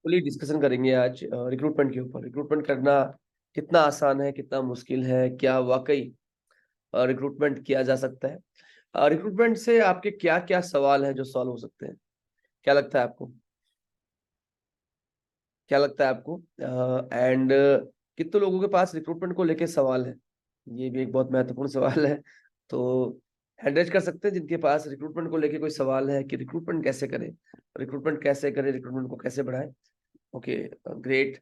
Fully discussion करेंगे आज recruitment के ऊपर। रिक्रूटमेंट करना कितना आसान है, कितना मुश्किल है, क्या वाकई रिक्रूटमेंट किया जा सकता है। रिक्रूटमेंट से आपके क्या क्या सवाल हैं जो सॉल्व हो सकते हैं, क्या लगता है आपको? क्या लगता है आपको? एंड कितने लोगों के पास रिक्रूटमेंट को लेके सवाल है, ये भी एक बहुत महत्वपूर्ण सवाल है। तो हैंड रेज कर सकते हैं जिनके पास रिक्रूटमेंट को लेके कोई सवाल है कि रिक्रूटमेंट कैसे करें, रिक्रूटमेंट कैसे करें, रिक्रूटमेंट को कैसे बढ़ाएं। Okay, great.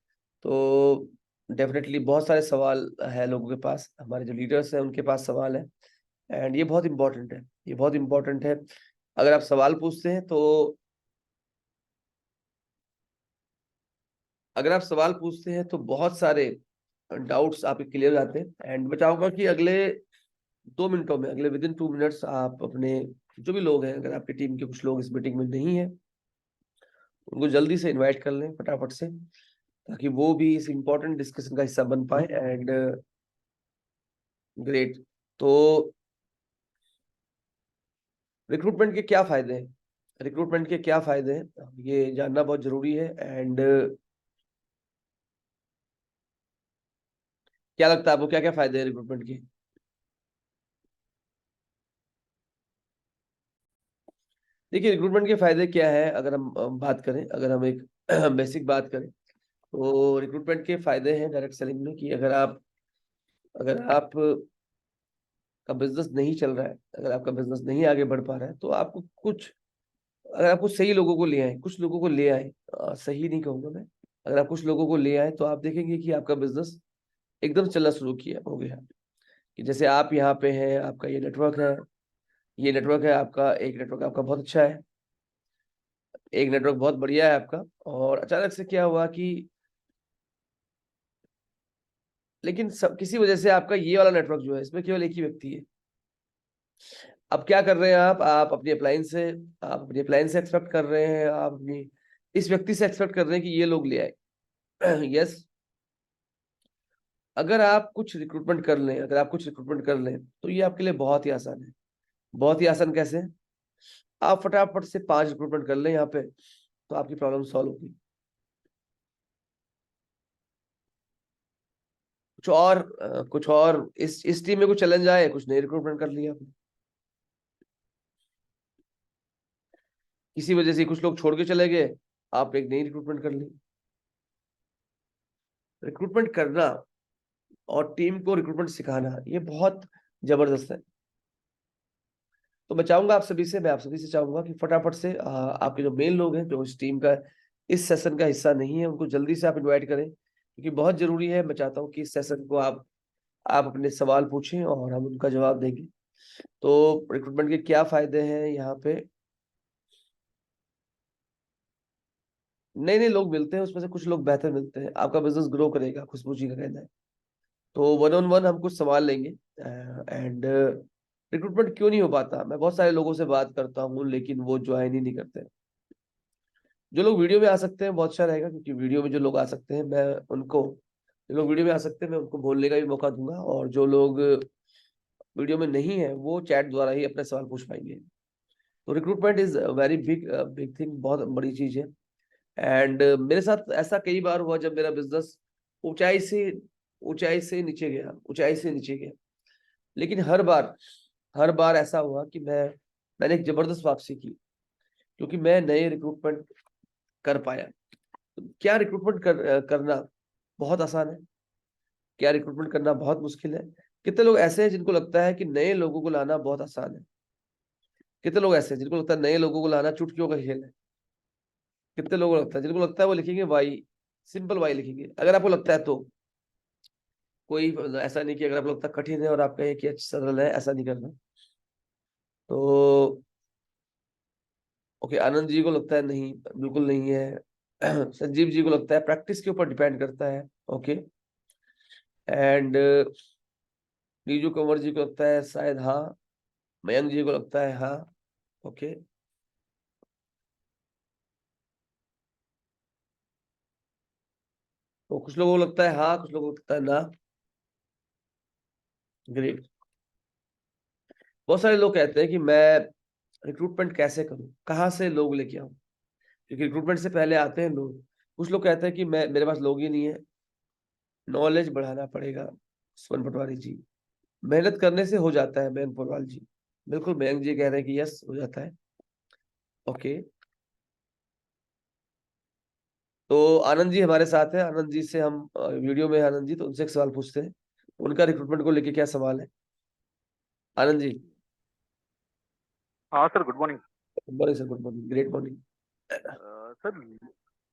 तो डेफिनेटली बहुत सारे सवाल है लोगों के पास, हमारे जो लीडर्स हैं उनके पास सवाल है। एंड ये बहुत इंपॉर्टेंट है, ये बहुत इंपॉर्टेंट है। अगर आप सवाल पूछते हैं तो अगर आप सवाल पूछते हैं तो बहुत सारे डाउट्स आपके क्लियर हो जाते हैं। एंड मैं चाहूंगा कि अगले 2 मिनटों में, अगले विद इन 2 मिनट्स, आप अपने जो भी लोग हैं, अगर आपकी टीम के कुछ लोग इस मीटिंग में नहीं है, उनको जल्दी से इनवाइट कर लें फटाफट से, ताकि वो भी इस इम्पोर्टेंट डिस्कशन का हिस्सा बन पाए। And great. तो रिक्रूटमेंट के क्या फायदे हैं, रिक्रूटमेंट के क्या फायदे हैं, ये जानना बहुत जरूरी है। एंड क्या लगता है आपको, क्या क्या फायदे हैं रिक्रूटमेंट के? देखिए, रिक्रूटमेंट के फायदे क्या है, अगर हम बात करें, अगर हम एक बेसिक बात करें, तो रिक्रूटमेंट के फायदे हैं डायरेक्ट सेलिंग में कि अगर आप का बिजनेस नहीं चल रहा है, अगर आपका बिजनेस नहीं आगे बढ़ पा रहा है, तो आपको कुछ, अगर आप कुछ सही लोगों को ले आए, कुछ लोगों को ले आए, सही नहीं कहूंगा मैं, अगर आप कुछ लोगों को ले आए तो आप देखेंगे कि आपका बिजनेस एकदम चलना शुरू किया हो गया। कि जैसे आप यहाँ पे हैं, आपका ये नेटवर्क है, ये नेटवर्क है आपका, एक नेटवर्क आपका बहुत अच्छा है, एक नेटवर्क बहुत बढ़िया है आपका, और अचानक से क्या हुआ कि लेकिन किसी वजह से आपका ये वाला नेटवर्क जो है, इसमें केवल एक ही व्यक्ति है। अब क्या कर रहे हैं आप अपनी अप्लायंस से एक्सपेक्ट कर रहे हैं, आप अपनी इस व्यक्ति से एक्सपेक्ट कर रहे हैं कि ये लोग ले आए। यस। अगर आप कुछ रिक्रूटमेंट कर लें तो ये आपके लिए बहुत ही आसान है। बहुत ही आसान कैसे? आप फटाफट से 5 रिक्रूटमेंट कर लें यहाँ पे, तो आपकी प्रॉब्लम सॉल्व होगी। कुछ और इस टीम में कुछ चैलेंज आए, कुछ नए रिक्रूटमेंट कर लिया आपने, किसी वजह से कुछ लोग छोड़ के चले गए, आप एक नई रिक्रूटमेंट कर ली। रिक्रूटमेंट करना और टीम को रिक्रूटमेंट सिखाना, ये बहुत जबरदस्त है। तो मैं आप सभी से चाहूंगा कि फटाफट से आपके जो मेन लोग हैं, जो इस टीम का, इस सेशन का हिस्सा नहीं है, उनको जल्दी से आप इनवाइट करें, क्योंकि बहुत जरूरी है। मैं चाहता हूँ कि इस सेशन को आप अपने सवाल पूछें और हम उनका जवाब देंगे। तो रिक्रूटमेंट के क्या फायदे हैं यहाँ पे? नए नए लोग मिलते हैं, उसमें से कुछ लोग बेहतर मिलते हैं, आपका बिजनेस ग्रो करेगा, खुशबू जी का कहना है। तो 1-on-1 हम कुछ सवाल लेंगे। एंड रिक्रूटमेंट क्यों नहीं हो पाता, मैं बहुत सारे लोगों से बात करता हूँ लेकिन वो ज्वाइन ही नहीं करते। जो लोग वीडियो में आ सकते हैं बहुत अच्छा रहेगा, क्योंकि वीडियो में जो लोग आ सकते हैं, जो लोग वीडियो में आ सकते हैं मैं उनको बोलने का भी मौका दूंगा, और जो लोग वीडियो में नहीं है वो चैट द्वारा ही अपने सवाल पूछ पाएंगे। तो recruitment is very big big thing, बहुत बड़ी चीज है। एंड मेरे साथ ऐसा कई बार हुआ जब मेरा बिजनेस ऊंचाई से ऊंचाई से नीचे गया। लेकिन हर बार ऐसा हुआ कि मैंने एक जबरदस्त वापसी की, क्योंकि मैं नए रिक्रूटमेंट कर पाया। तो क्या रिक्रूटमेंट करना बहुत आसान है? क्या रिक्रूटमेंट करना बहुत मुश्किल है? कितने लोग ऐसे हैं जिनको लगता है कि नए लोगों को लाना बहुत आसान है? कितने लोग ऐसे हैं जिनको लगता है नए लोगों को लाना चुटकियों का खेल है? कितने लोगों को लगता है, जिनको लगता है वो लिखेंगे वाई, सिंपल वाई लिखेंगे? अगर आपको लगता है तो कोई ऐसा नहीं कि अगर आपको लगता है कठिन है और आप कहें कि अच्छा सरल है, ऐसा नहीं करना। तो ओके, आनंद जी को लगता है नहीं, बिल्कुल नहीं है। संजीव जी को लगता है प्रैक्टिस के ऊपर डिपेंड करता है। ओके। एंड नीजू कंवर जी को लगता है शायद हाँ, मयंक जी को लगता है हाँ। ओके। तो कुछ लोगों को लगता है हाँ, कुछ लोगों को लगता है ना। ग्रेट। बहुत सारे लोग कहते हैं कि मैं रिक्रूटमेंट कैसे करूं, कहाँ से लोग लेके आऊं, क्योंकि रिक्रूटमेंट से पहले आते हैं लोग कुछ लोग कहते हैं कि मैं मेरे पास लोग ही नहीं है, नॉलेज बढ़ाना पड़ेगा। सुमन पटवारी जी, मेहनत करने से हो जाता है मयंक पुरवाल जी। बिल्कुल, मयंक जी कह रहे हैं कि यस हो जाता है। ओके, तो आनंद जी हमारे साथ है। आनंद जी से हम वीडियो में, आनंद जी तो उनसे एक सवाल पूछते हैं, उनका रिक्रूटमेंट को लेके क्या सवाल है। आनंद जी। हाँ sir, good morning. Good morning sir, good morning, great morning. Sir,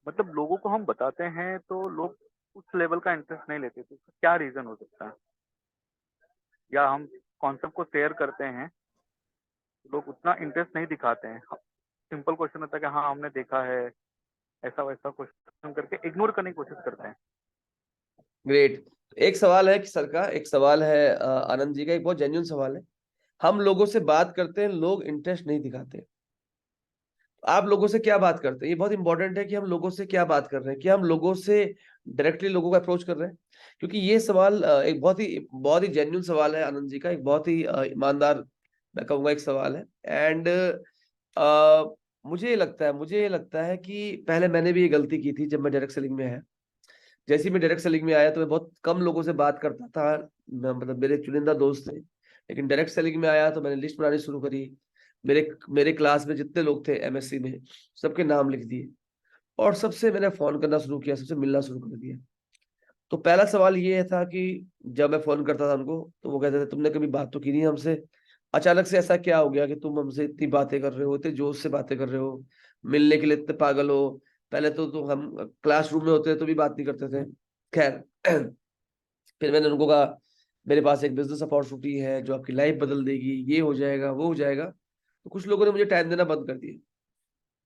मतलब लोगों को हम बताते हैं तो लोग उस लेवल का इंटरेस्ट नहीं लेते, तो उसका क्या रीजन हो सकता है? या हम कॉन्सेप्ट को शेयर करते हैं, लोग उतना इंटरेस्ट नहीं दिखाते हैं। सिंपल क्वेश्चन होता है कि हाँ हमने देखा है, ऐसा वैसा क्वेश्चन करके इग्नोर करने की कोशिश करते हैं। ग्रेट। एक सवाल है कि सर का, एक सवाल है आनंद जी का, एक बहुत जेन्युइन सवाल है। हम लोगों से बात करते हैं, लोग इंटरेस्ट नहीं दिखाते। आप लोगों से क्या बात करते हैं, ये बहुत इंपॉर्टेंट है कि हम लोगों से क्या बात कर रहे हैं, कि हम लोगों से डायरेक्टली लोगों को अप्रोच कर रहे हैं। क्योंकि ये सवाल एक बहुत ही जेन्युइन सवाल है आनंद जी का, एक बहुत ही ईमानदार, मैं कहूंगा, एक सवाल है। एंड मुझे ये लगता है कि पहले मैंने भी ये गलती की थी जब मैं डायरेक्ट सेलिंग में आया। जैसे ही मैं डायरेक्ट सेलिंग में आया तो मैं बहुत कम लोगों से बात करता था। मतलब मेरे चुनिंदा दोस्त थे, लेकिन डायरेक्ट सेलिंग में आया तो मैंने लिस्ट बनानी शुरू करी। मेरे मेरे क्लास में जितने लोग थे एमएससी में, सबके नाम लिख दिए, और सबसे मैंने फोन करना शुरू किया, सबसे मिलना शुरू कर दिया। तो पहला सवाल ये था कि जब मैं फोन करता था उनको, तो वो कहते थे तुमने कभी बात तो की नहीं हमसे, अचानक से ऐसा क्या हो गया कि तुम हमसे इतनी बातें कर रहे हो, इतने जोश से बातें कर रहे हो, मिलने के लिए इतने पागल हो। पहले तो हम क्लासरूम में होते तो भी बात नहीं करते थे। खैर, फिर मैंने उनको कहा मेरे पास एक बिजनेस अपॉर्चुनिटी है जो आपकी लाइफ बदल देगी, ये हो जाएगा वो हो जाएगा। तो कुछ लोगों ने मुझे टाइम देना बंद कर दिया,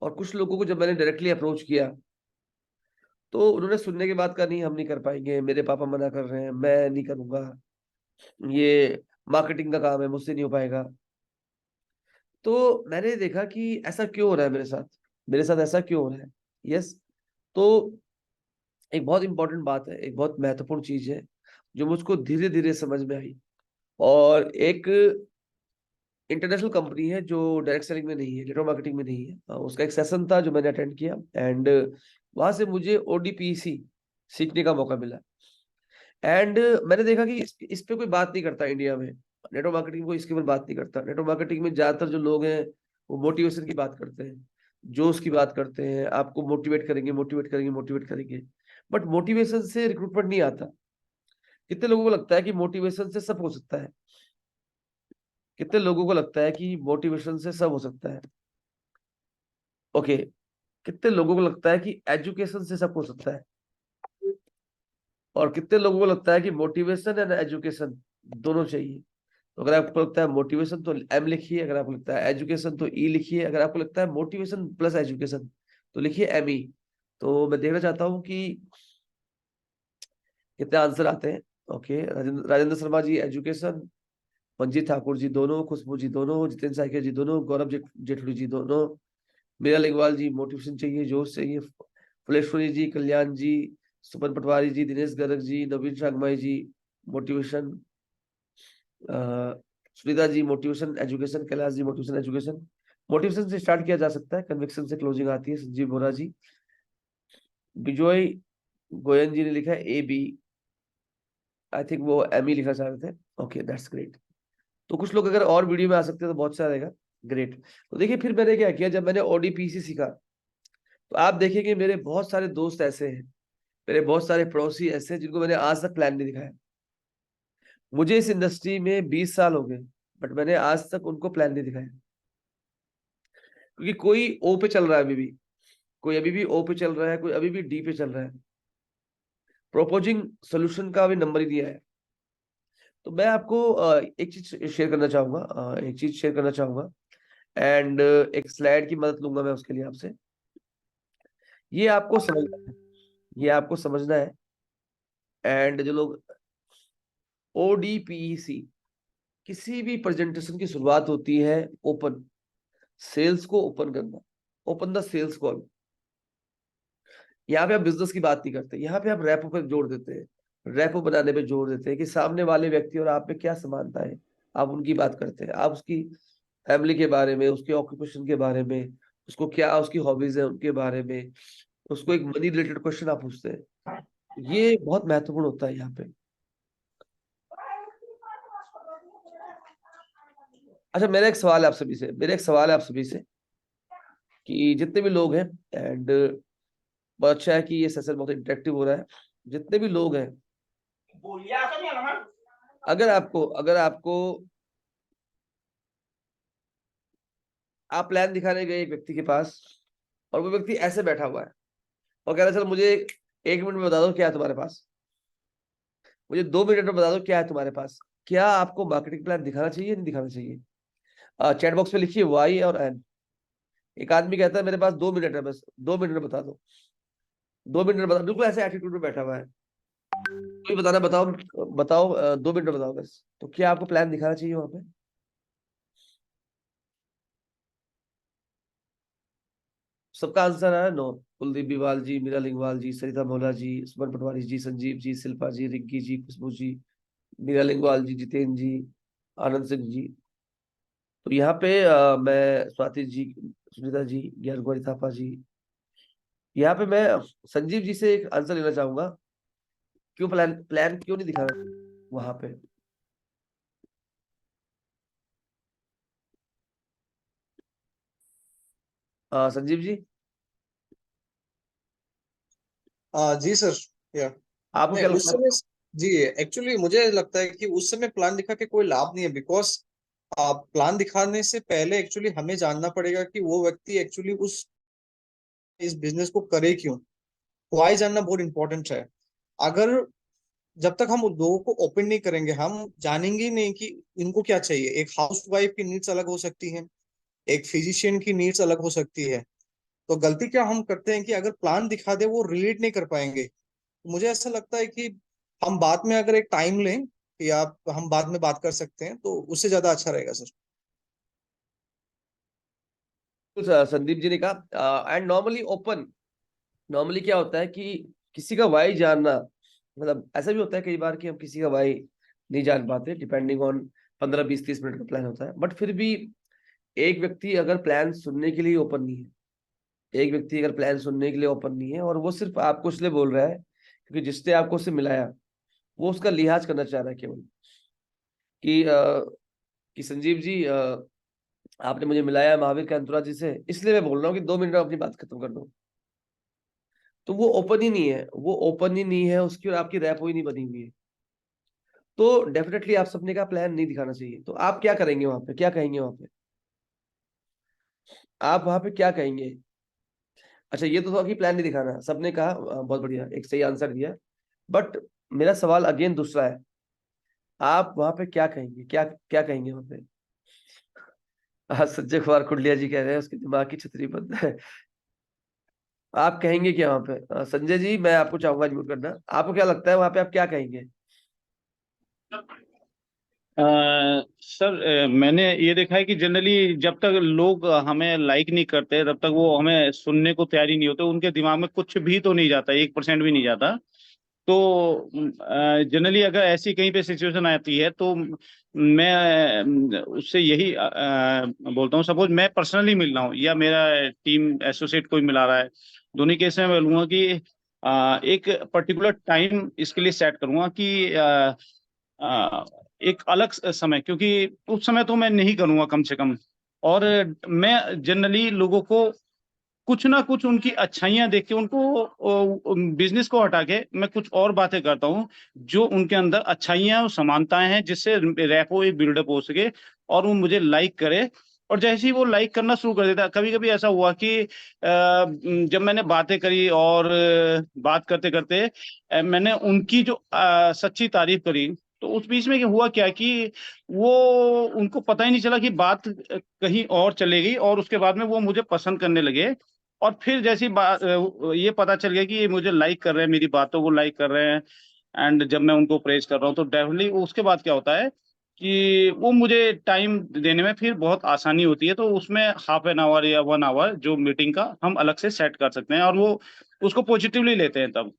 और कुछ लोगों को जब मैंने डायरेक्टली अप्रोच किया तो उन्होंने सुनने के बाद कहा नहीं हम नहीं कर पाएंगे, मेरे पापा मना कर रहे हैं, मैं नहीं करूंगा, ये मार्केटिंग का काम है, मुझसे नहीं हो पाएगा। तो मैंने देखा कि ऐसा क्यों हो रहा है मेरे साथ, मेरे साथ ऐसा क्यों हो रहा है। यस। तो एक बहुत इंपॉर्टेंट बात है, एक बहुत महत्वपूर्ण चीज है जो मुझको धीरे धीरे समझ में आई। और एक इंटरनेशनल कंपनी है जो डायरेक्ट सेलिंग में नहीं है, नेटवर्क मार्केटिंग में नहीं है, उसका एक सेशन था जो मैंने अटेंड किया, एंड वहां से मुझे ओडीपीसी सीखने का मौका मिला। एंड मैंने देखा कि इस पे कोई बात नहीं करता इंडिया में, नेटवर्क मार्केटिंग को इसके ऊपर बात नहीं करता। नेटवर्क मार्केटिंग में ज्यादातर जो लोग हैं वो मोटिवेशन की बात करते हैं, जोश की बात करते हैं, आपको मोटिवेट करेंगे मोटिवेट करेंगे मोटिवेट करेंगे। बट मोटिवेशन से रिक्रूटमेंट नहीं आता। कितने लोगों को लगता है कि मोटिवेशन से सब हो सकता है? कितने लोगों को लगता है कि मोटिवेशन से सब हो सकता है? ओके। कितने लोगों को लगता है कि एजुकेशन से सब हो सकता है? और कितने लोगों को लगता है कि मोटिवेशन एंड एजुकेशन दोनों चाहिए? तो अगर आपको लगता है मोटिवेशन तो एम लिखिए, अगर आपको लगता है एजुकेशन तो ई लिखिए, अगर आपको लगता है मोटिवेशन प्लस एजुकेशन तो लिखिए एम ई। तो मैं देखना चाहता हूँ कि कितने आंसर आते हैं। ओके, राजेंद्र शर्मा जी एजुकेशन, मंजीत ठाकुर जी दोनों, खुशबू जी दोनों, जितेंद्र साइकिया जी दोनों, गौरव जेठुरी जी दोनों, मीरा लिंगवाल जी मोटिवेशन चाहिए, जोश चाहिए, फुलेश्वरी जी, कल्याण जी, सुपन पटवारी जी, दिनेश गर्ग जी, नवीन शांगमाई जी motivation, Sunita ji motivation education, Kailash ji motivation education. Motivation से स्टार्ट किया जा सकता है, कन्विक्शन से क्लोजिंग आती है। संजीव बोरा जी, बिजॉय गोयन जी ने लिखा है ए बी, आई थिंक वो एम ई लिखना चाह रहे थे। Okay, that's great. तो कुछ लोग अगर और वीडियो में आ सकते हैं तो बहुत अच्छा रहेगा। ग्रेट। तो देखिए फिर मैंने क्या किया, जब मैंने ओडीपीसी सीखा तो आप देखेंगे मेरे बहुत सारे दोस्त ऐसे हैं, मेरे बहुत सारे पड़ोसी ऐसे हैं जिनको मैंने आज तक प्लान नहीं दिखाया। मुझे इस इंडस्ट्री में 20 साल हो गए, बट मैंने आज तक उनको प्लान नहीं दिखाया। क्योंकि कोई ओ पे चल रहा है अभी भी, कोई अभी भी ओ पे चल रहा है, कोई अभी भी डी पे चल रहा है, प्रोपोजिंग सोल्यूशन का अभी नंबर ही नहीं आया। तो मैं आपको एक चीज शेयर करना चाहूंगा, एंड एक स्लाइड की मदद लूंगा मैं उसके लिए आपसे। ये आपको समझना है, ये आपको समझना है। एंड जो लोग ओडीपीसी, किसी भी प्रेजेंटेशन की शुरुआत होती है ओपन, सेल्स को ओपन करना, ओपन द सेल्स कॉल। यहाँ पे आप बिजनेस की बात नहीं करते, यहाँ पे आप रैपो पे जोड़ देते हैं, रैपो बनाने पे जोड़ देते हैं कि सामने वाले व्यक्ति और आप में क्या समानता है। आप उनकी बात करते हैं, आप उसकी फैमिली के बारे में, उसके ऑक्यूपेशन के बारे में, उसको क्या उसकी हॉबीज है उनके बारे में, उसको एक मनी रिलेटेड क्वेश्चन आप पूछते हैं, ये बहुत महत्वपूर्ण होता है यहाँ पे। अच्छा, मेरा एक सवाल है आप सभी से कि जितने भी लोग हैं, एंड बहुत अच्छा है कि ये सेशन बहुत इंटरेक्टिव हो रहा है, जितने भी लोग हैं, अगर आपको आप प्लान दिखाने गए एक व्यक्ति के पास, और वो व्यक्ति ऐसे बैठा हुआ है और कह रहा है चल मुझे 1 मिनट में बता दो क्या है तुम्हारे पास, मुझे 2 मिनट में बता दो क्या है तुम्हारे पास, क्या आपको मार्केटिंग प्लान दिखाना चाहिए, नहीं दिखाना चाहिए? चैट बॉक्स में लिखिए वाई और एन। एक आदमी कहता है मेरे पास 2 मिनट है, बस 2 मिनट में बता दो, 2 मिनट में बता, बिल्कुल ऐसे एटीट्यूड में बैठा हुआ है, कोई बताना, बताओ बताओ, 2 मिनट में बताओ बस। तो क्या आपको प्लान दिखाना चाहिए वहां पे? सबका आंसर है नो। कुलदीप बिवाल जी, मीरा लिंगवाल जी, सरिता मोहला जी, सुमन पटवारी जी, संजीव जी, शिल्पा जी, रिग्गी जी, खुशबू जी, मीरा लिंगवाल जी, जितेंद्र जी, आनंद सिंह जी। तो यहाँ पे मैं स्वाति जी, सुनीता जी, ज्ञान कुमारी थापा जी, यहाँ पे मैं संजीव जी से एक आंसर लेना चाहूंगा, क्यों प्लान प्लान क्यों नहीं दिखाना वहां पे? संजीव जी, जी सर। या आपको नहीं क्या उस लगता है? समय, जी एक्चुअली मुझे लगता है कि उस समय प्लान दिखा के कोई लाभ नहीं है, बिकॉज प्लान दिखाने से पहले एक्चुअली हमें जानना पड़ेगा कि वो व्यक्ति एक्चुअली उस इस बिजनेस को करे क्यों। व्हाई जानना बहुत इंपॉर्टेंट है। अगर जब तक हम उन लोगों को ओपन नहीं करेंगे, हम जानेंगे ही नहीं कि इनको क्या चाहिए। एक हाउस वाइफ की नीड्स अलग हो सकती है, एक फिजिशियन की नीड्स अलग हो सकती है। तो गलती क्या हम करते हैं कि अगर प्लान दिखा दे वो रिलेट नहीं कर पाएंगे। मुझे ऐसा लगता है कि हम बाद में अगर एक टाइम लें कि आप हम बाद में बात कर सकते हैं, तो उससे ज्यादा अच्छा रहेगा सर। कुछ संदीप जी ने कहा, एंड नॉर्मली क्या होता है कि किसी का वाई जानना, मतलब ऐसा भी होता है कई बार कि हम किसी का वाई नहीं जान पाते, डिपेंडिंग ऑन 15 20 30 मिनट का प्लान होता है, बट फिर भी एक व्यक्ति अगर प्लान सुनने के लिए ओपन नहीं है, एक व्यक्ति अगर प्लान सुनने के लिए ओपन नहीं है, और वो सिर्फ आपको इसलिए बोल रहा है क्योंकि जिसने आपको उससे मिलाया, वो उसका लिहाज करना चाह रहा है केवल कि कि संजीव जी, आपने मुझे मिलाया महावीर के अंतुरा जी से, इसलिए मैं बोल रहा हूँ कि 2 मिनट में अपनी बात खत्म कर दो। तो वो ओपन ही नहीं है, उसकी और आपकी रैप ही नहीं बनी हुई है। तो डेफिनेटली आप सपने का प्लान नहीं दिखाना चाहिए। तो आप क्या करेंगे वहां पे, क्या कहेंगे वहां पे, आप वहां पे क्या कहेंगे? अच्छा, ये तो था कि प्लान नहीं दिखाना, सबने कहा, बहुत बढ़िया, एक सही आंसर दिया, बट मेरा सवाल अगेन दूसरा है, आप वहां पे क्या कहेंगे, क्या क्या कहेंगे वहां पे? संजय कुमार कुंडलिया जी कह रहे हैं उसकी दिमाग की छतरी बंद है। आप कहेंगे क्या वहां पे? संजय जी, मैं आपको चाहूंगा म्यूट करना, आपको क्या लगता है वहां पे आप क्या कहेंगे? सर, मैंने ये देखा है कि जनरली जब तक लोग हमें लाइक नहीं करते तब तक वो हमें सुनने को तैयार ही नहीं होते। उनके दिमाग में कुछ भी तो नहीं जाता, 1% भी नहीं जाता। तो जनरली अगर ऐसी कहीं पे सिचुएशन आती है तो मैं उससे यही बोलता हूँ। सपोज मैं पर्सनली मिल रहा हूँ या मेरा टीम एसोसिएट कोई मिला रहा है, दोनों केस में मैं बोलूंगा कि एक पर्टिकुलर टाइम इसके लिए सेट करूंगा कि एक अलग समय, क्योंकि उस समय तो मैं नहीं करूंगा कम से कम। और मैं जनरली लोगों को कुछ ना कुछ उनकी अच्छाइयां देख के उनको बिजनेस को हटा के मैं कुछ और बातें करता हूँ जो उनके अंदर अच्छाइयां और समानताएं हैं, जिससे रैपो एक बिल्डअप हो सके और वो मुझे लाइक करे। और जैसे ही वो लाइक करना शुरू कर देता, कभी कभी ऐसा हुआ कि जब मैंने बातें करी और बात करते करते मैंने उनकी जो सच्ची तारीफ करी, तो उस बीच में हुआ क्या कि वो उनको पता ही नहीं चला कि बात कहीं और चले गई, और उसके बाद में वो मुझे पसंद करने लगे। और फिर जैसी बात ये पता चल गया कि ये मुझे लाइक कर रहे हैं, मेरी बातों को लाइक कर रहे हैं, एंड जब मैं उनको प्रेज कर रहा हूँ तो डेफिनेटली उसके बाद क्या होता है कि वो मुझे टाइम देने में फिर बहुत आसानी होती है। तो उसमें हाफ एन आवर या 1 आवर जो मीटिंग का हम अलग से सेट कर सकते हैं, और वो उसको पॉजिटिवली लेते हैं। तब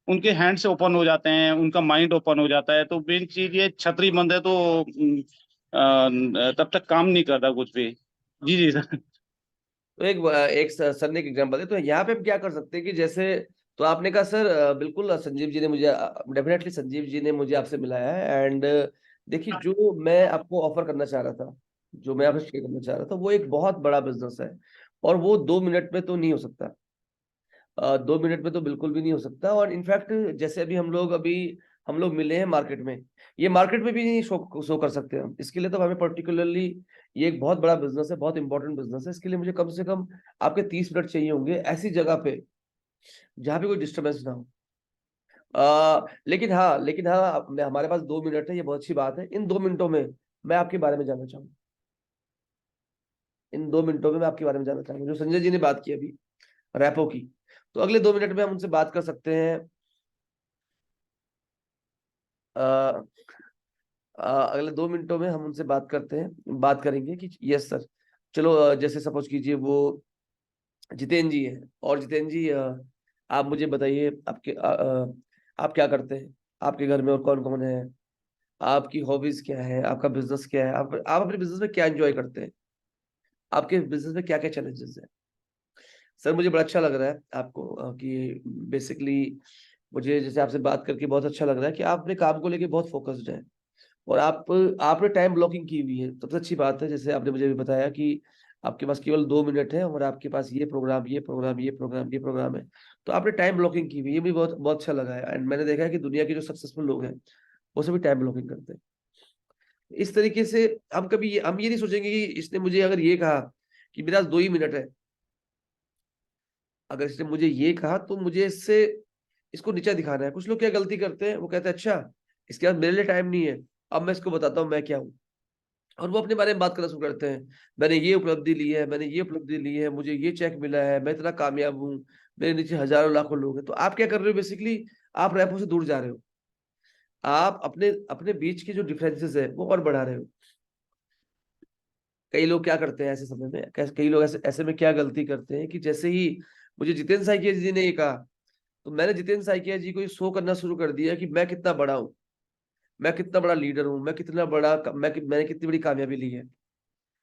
उनके हैंड से ओपन हो जाते हैं, उनका माइंड ओपन हो जाता है। तो मेन चीज ये, छतरी बंद है तो तब तक काम नहीं करता कुछ भी। जी जी सर। तो एक सर ने एक एग्जांपल दिया, तो यहाँ पे हम क्या कर सकते हैं कि जैसे, तो आपने कहा सर बिल्कुल संजीव जी ने मुझे, डेफिनेटली संजीव जी ने मुझे आपसे मिलाया है। एंड देखिए, जो मैं आपको ऑफर करना चाह रहा था, जो मैं आपसे शेयर करना चाह रहा था, वो एक बहुत बड़ा बिजनेस है, और वो 2 मिनट में तो नहीं हो सकता। 2 मिनट में तो बिल्कुल भी नहीं हो सकता। और इनफैक्ट जैसे हम लोग मिले हैं मार्केट में, ये मार्केट में भी नहीं शो कर सकते हम। इसके लिए तो हमें पर्टिकुलरली, ये एक बहुत बड़ा बिजनेस है, बहुत इंपॉर्टेंट बिजनेस है, इसके लिए मुझे कम से कम आपके 30 मिनट चाहिए होंगे, ऐसी जगह पे जहाँ पे कोई डिस्टर्बेंस ना हो। लेकिन हाँ, हमारे पास 2 मिनट है, ये बहुत अच्छी बात है। इन 2 मिनटों में मैं आपके बारे में जानना चाहूंगा, इन 2 मिनटों में मैं आपके बारे में जानना चाहूंगा, जो संजय जी ने बात की अभी रैपो की। तो अगले 2 मिनट में हम उनसे बात कर सकते हैं। अ, अगले 2 मिनटों में हम उनसे बात करेंगे कि यस सर, चलो जैसे सपोज कीजिए वो जितेंद्र जी है, और जितेंद्र जी आप मुझे बताइए, आप क्या करते हैं, आपके घर में और कौन कौन है, आपकी हॉबीज क्या है, आपका बिजनेस क्या है, आप अपने बिजनेस में क्या एंजॉय करते हैं, आपके बिजनेस में क्या क्या चैलेंजेस है। सर मुझे बड़ा अच्छा लग रहा है आपको कि बेसिकली मुझे जैसे आपसे बात करके बहुत अच्छा लग रहा है कि आप अपने काम को लेके बहुत फोकस्ड हैं, और आपने टाइम ब्लॉकिंग की हुई है, सबसे अच्छी बात है। जैसे आपने मुझे भी बताया कि आपके पास केवल 2 मिनट है, और आपके पास ये प्रोग्राम है, तो आपने टाइम ब्लॉकिंग की हुई है, ये भी बहुत बहुत अच्छा लगा है। एंड मैंने देखा है कि दुनिया के जो सक्सेसफुल लोग हैं, वो सभी टाइम ब्लॉकिंग करते हैं। इस तरीके से हम ये नहीं सोचेंगे कि इसने मुझे अगर ये कहा कि मेरे पास 2 ही मिनट है, अगर इसने मुझे ये कहा तो मुझे इसको नीचा दिखाना है। कुछ लोग क्या गलती करते हैं, वो कहते हैं अच्छा, इसके बाद मेरे लिए टाइम नहीं है, अब मैं इसको बताता हूँ मैं क्या हूँ, और वो अपने बारे में बात करना शुरू करते हैं। मैंने ये उपलब्धि ली है, मुझे ये चेक मिला है, मैं इतना कामयाब हूँ, मेरे नीचे हजारों लाखों लोग हैं। तो आप क्या कर रहे हो बेसिकली, आप रैपो से दूर जा रहे हो, आप अपने अपने बीच के जो डिफरेंसेस है वो और बढ़ा रहे हो। कई लोग क्या करते हैं ऐसे समय में, कई लोग ऐसे ऐसे में क्या गलती करते हैं कि जैसे ही मुझे जितेंद्र साइकिया जी ने ये कहा, तो मैंने जितेंद्र साइकिया जी को ये शो करना शुरू कर दिया कि मैं कितना बड़ा हूँ, मैं कितना बड़ा लीडर हूँ, मैंने कितनी बड़ी कामयाबी ली है।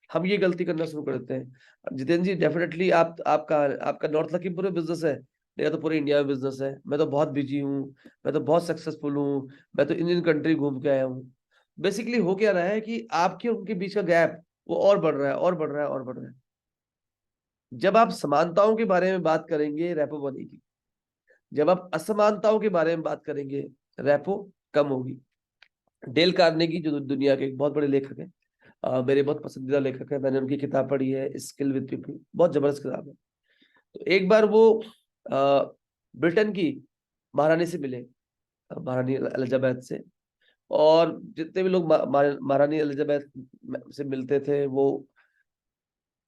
हम ये गलती करना शुरू कर देते हैं। जितेंद्र जी, डेफिनेटली आपका आपका नॉर्थ लखीमपुर में बिजनेस है, मेरा तो पूरे इंडिया में बिजनेस है, मैं तो बहुत बिजी हूँ, मैं तो बहुत सक्सेसफुल हूँ, मैं तो इंडियन कंट्री घूम के आया हूँ। बेसिकली हो क्या रहा है कि आपके उनके बीच का गैप वो और बढ़ रहा है, और बढ़ रहा है, और बढ़ रहा है। जब आप समानताओं के बारे में बात करेंगे, रैपो बनेगी। जब आप असमानताओं के बारे में बात करेंगे, रैपो कम होगी। डेल कार्नेगी जो दुनिया के एक बहुत बड़े लेखक हैं, मेरे बहुत पसंदीदा लेखक है, मैंने उनकी किताब पढ़ी है स्किल विद पीपल, बहुत जबरदस्त किताब है। तो एक बार वो ब्रिटेन की महारानी से मिले, महारानी एलिजाबेथ से, और जितने भी लोग महारानी एलिजाबेथ से मिलते थे, वो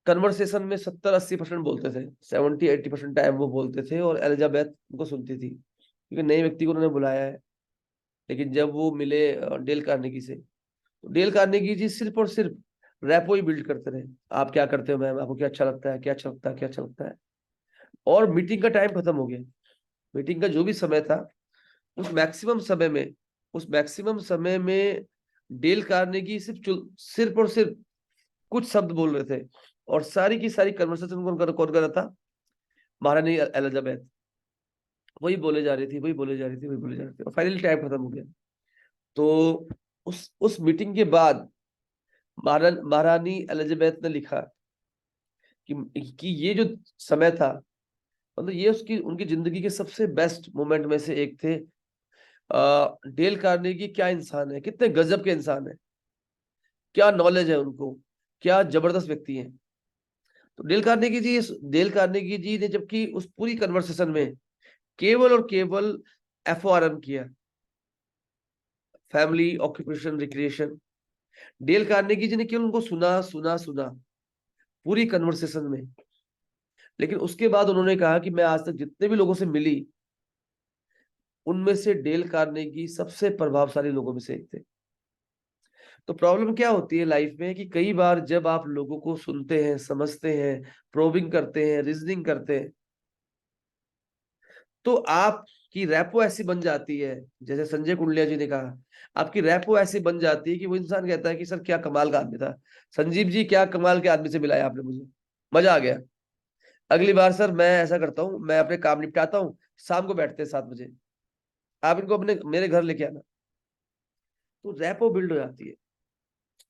कन्वर्सेशन में 70-80% बोलते थे, 70-80% टाइम वो बोलते थे, और एलिजाबेथ उनको सुनती थी, क्योंकि नए व्यक्ति को उन्होंने बुलाया है। लेकिन जब वो मिले डेल कार्नेगी से, तो डेल कार्नेगी जी सिर्फ और सिर्फ रैपो ही बिल्ड करते रहे। आप क्या करते हो मैम, आपको क्या अच्छा लगता है, क्या अच्छा लगता है, क्या अच्छा लगता है। और मीटिंग का टाइम खत्म हो गया, मीटिंग का जो भी समय था, उस मैक्सिमम समय में डेल कार्नेगी सिर्फ और सिर्फ कुछ शब्द बोल रहे थे, और सारी की सारी कन्वर्सेशन कौन कर रहा था, महारानी एलिजाबेथ। वही बोले जा रही थी, और फाइनली टाइम खत्म हो गया। तो उस मीटिंग के बाद महारानी एलिजाबेथ ने लिखा कि ये जो समय था, मतलब ये उसकी उनकी जिंदगी के सबसे बेस्ट मोमेंट में से एक थे। डेल कार्नेगी क्या इंसान है, कितने गजब के इंसान है, क्या नॉलेज है उनको, क्या जबरदस्त व्यक्ति है। तो डेल कार्नेगी जी ने जबकि उस पूरी कन्वर्सेशन में केवल और केवल FORM किया, family occupation recreation. Dale Carnegie ji ने केवल उनको सुना सुना सुना पूरी कन्वर्सेशन में। लेकिन उसके बाद उन्होंने कहा कि मैं आज तक जितने भी लोगों से मिली, उनमें से डेल कार्नेगी सबसे प्रभावशाली लोगों में से एक थे। तो प्रॉब्लम क्या होती है लाइफ में कि कई बार जब आप लोगों को सुनते हैं, समझते हैं, प्रोबिंग करते हैं, रीजनिंग करते हैं, तो आपकी रैपो ऐसी बन जाती है, जैसे संजय कुंडलिया जी ने कहा, आपकी रैपो ऐसी बन जाती है कि वो इंसान कहता है कि सर क्या कमाल का आदमी था, संजीव जी क्या कमाल के आदमी से मिलाया आपने मुझे, मजा आ गया। अगली बार सर मैं ऐसा करता हूँ, मैं अपने काम निपटाता हूँ, शाम को बैठते हैं 7 बजे, आप इनको अपने मेरे घर लेके आना। तो रैपो बिल्ड हो जाती है।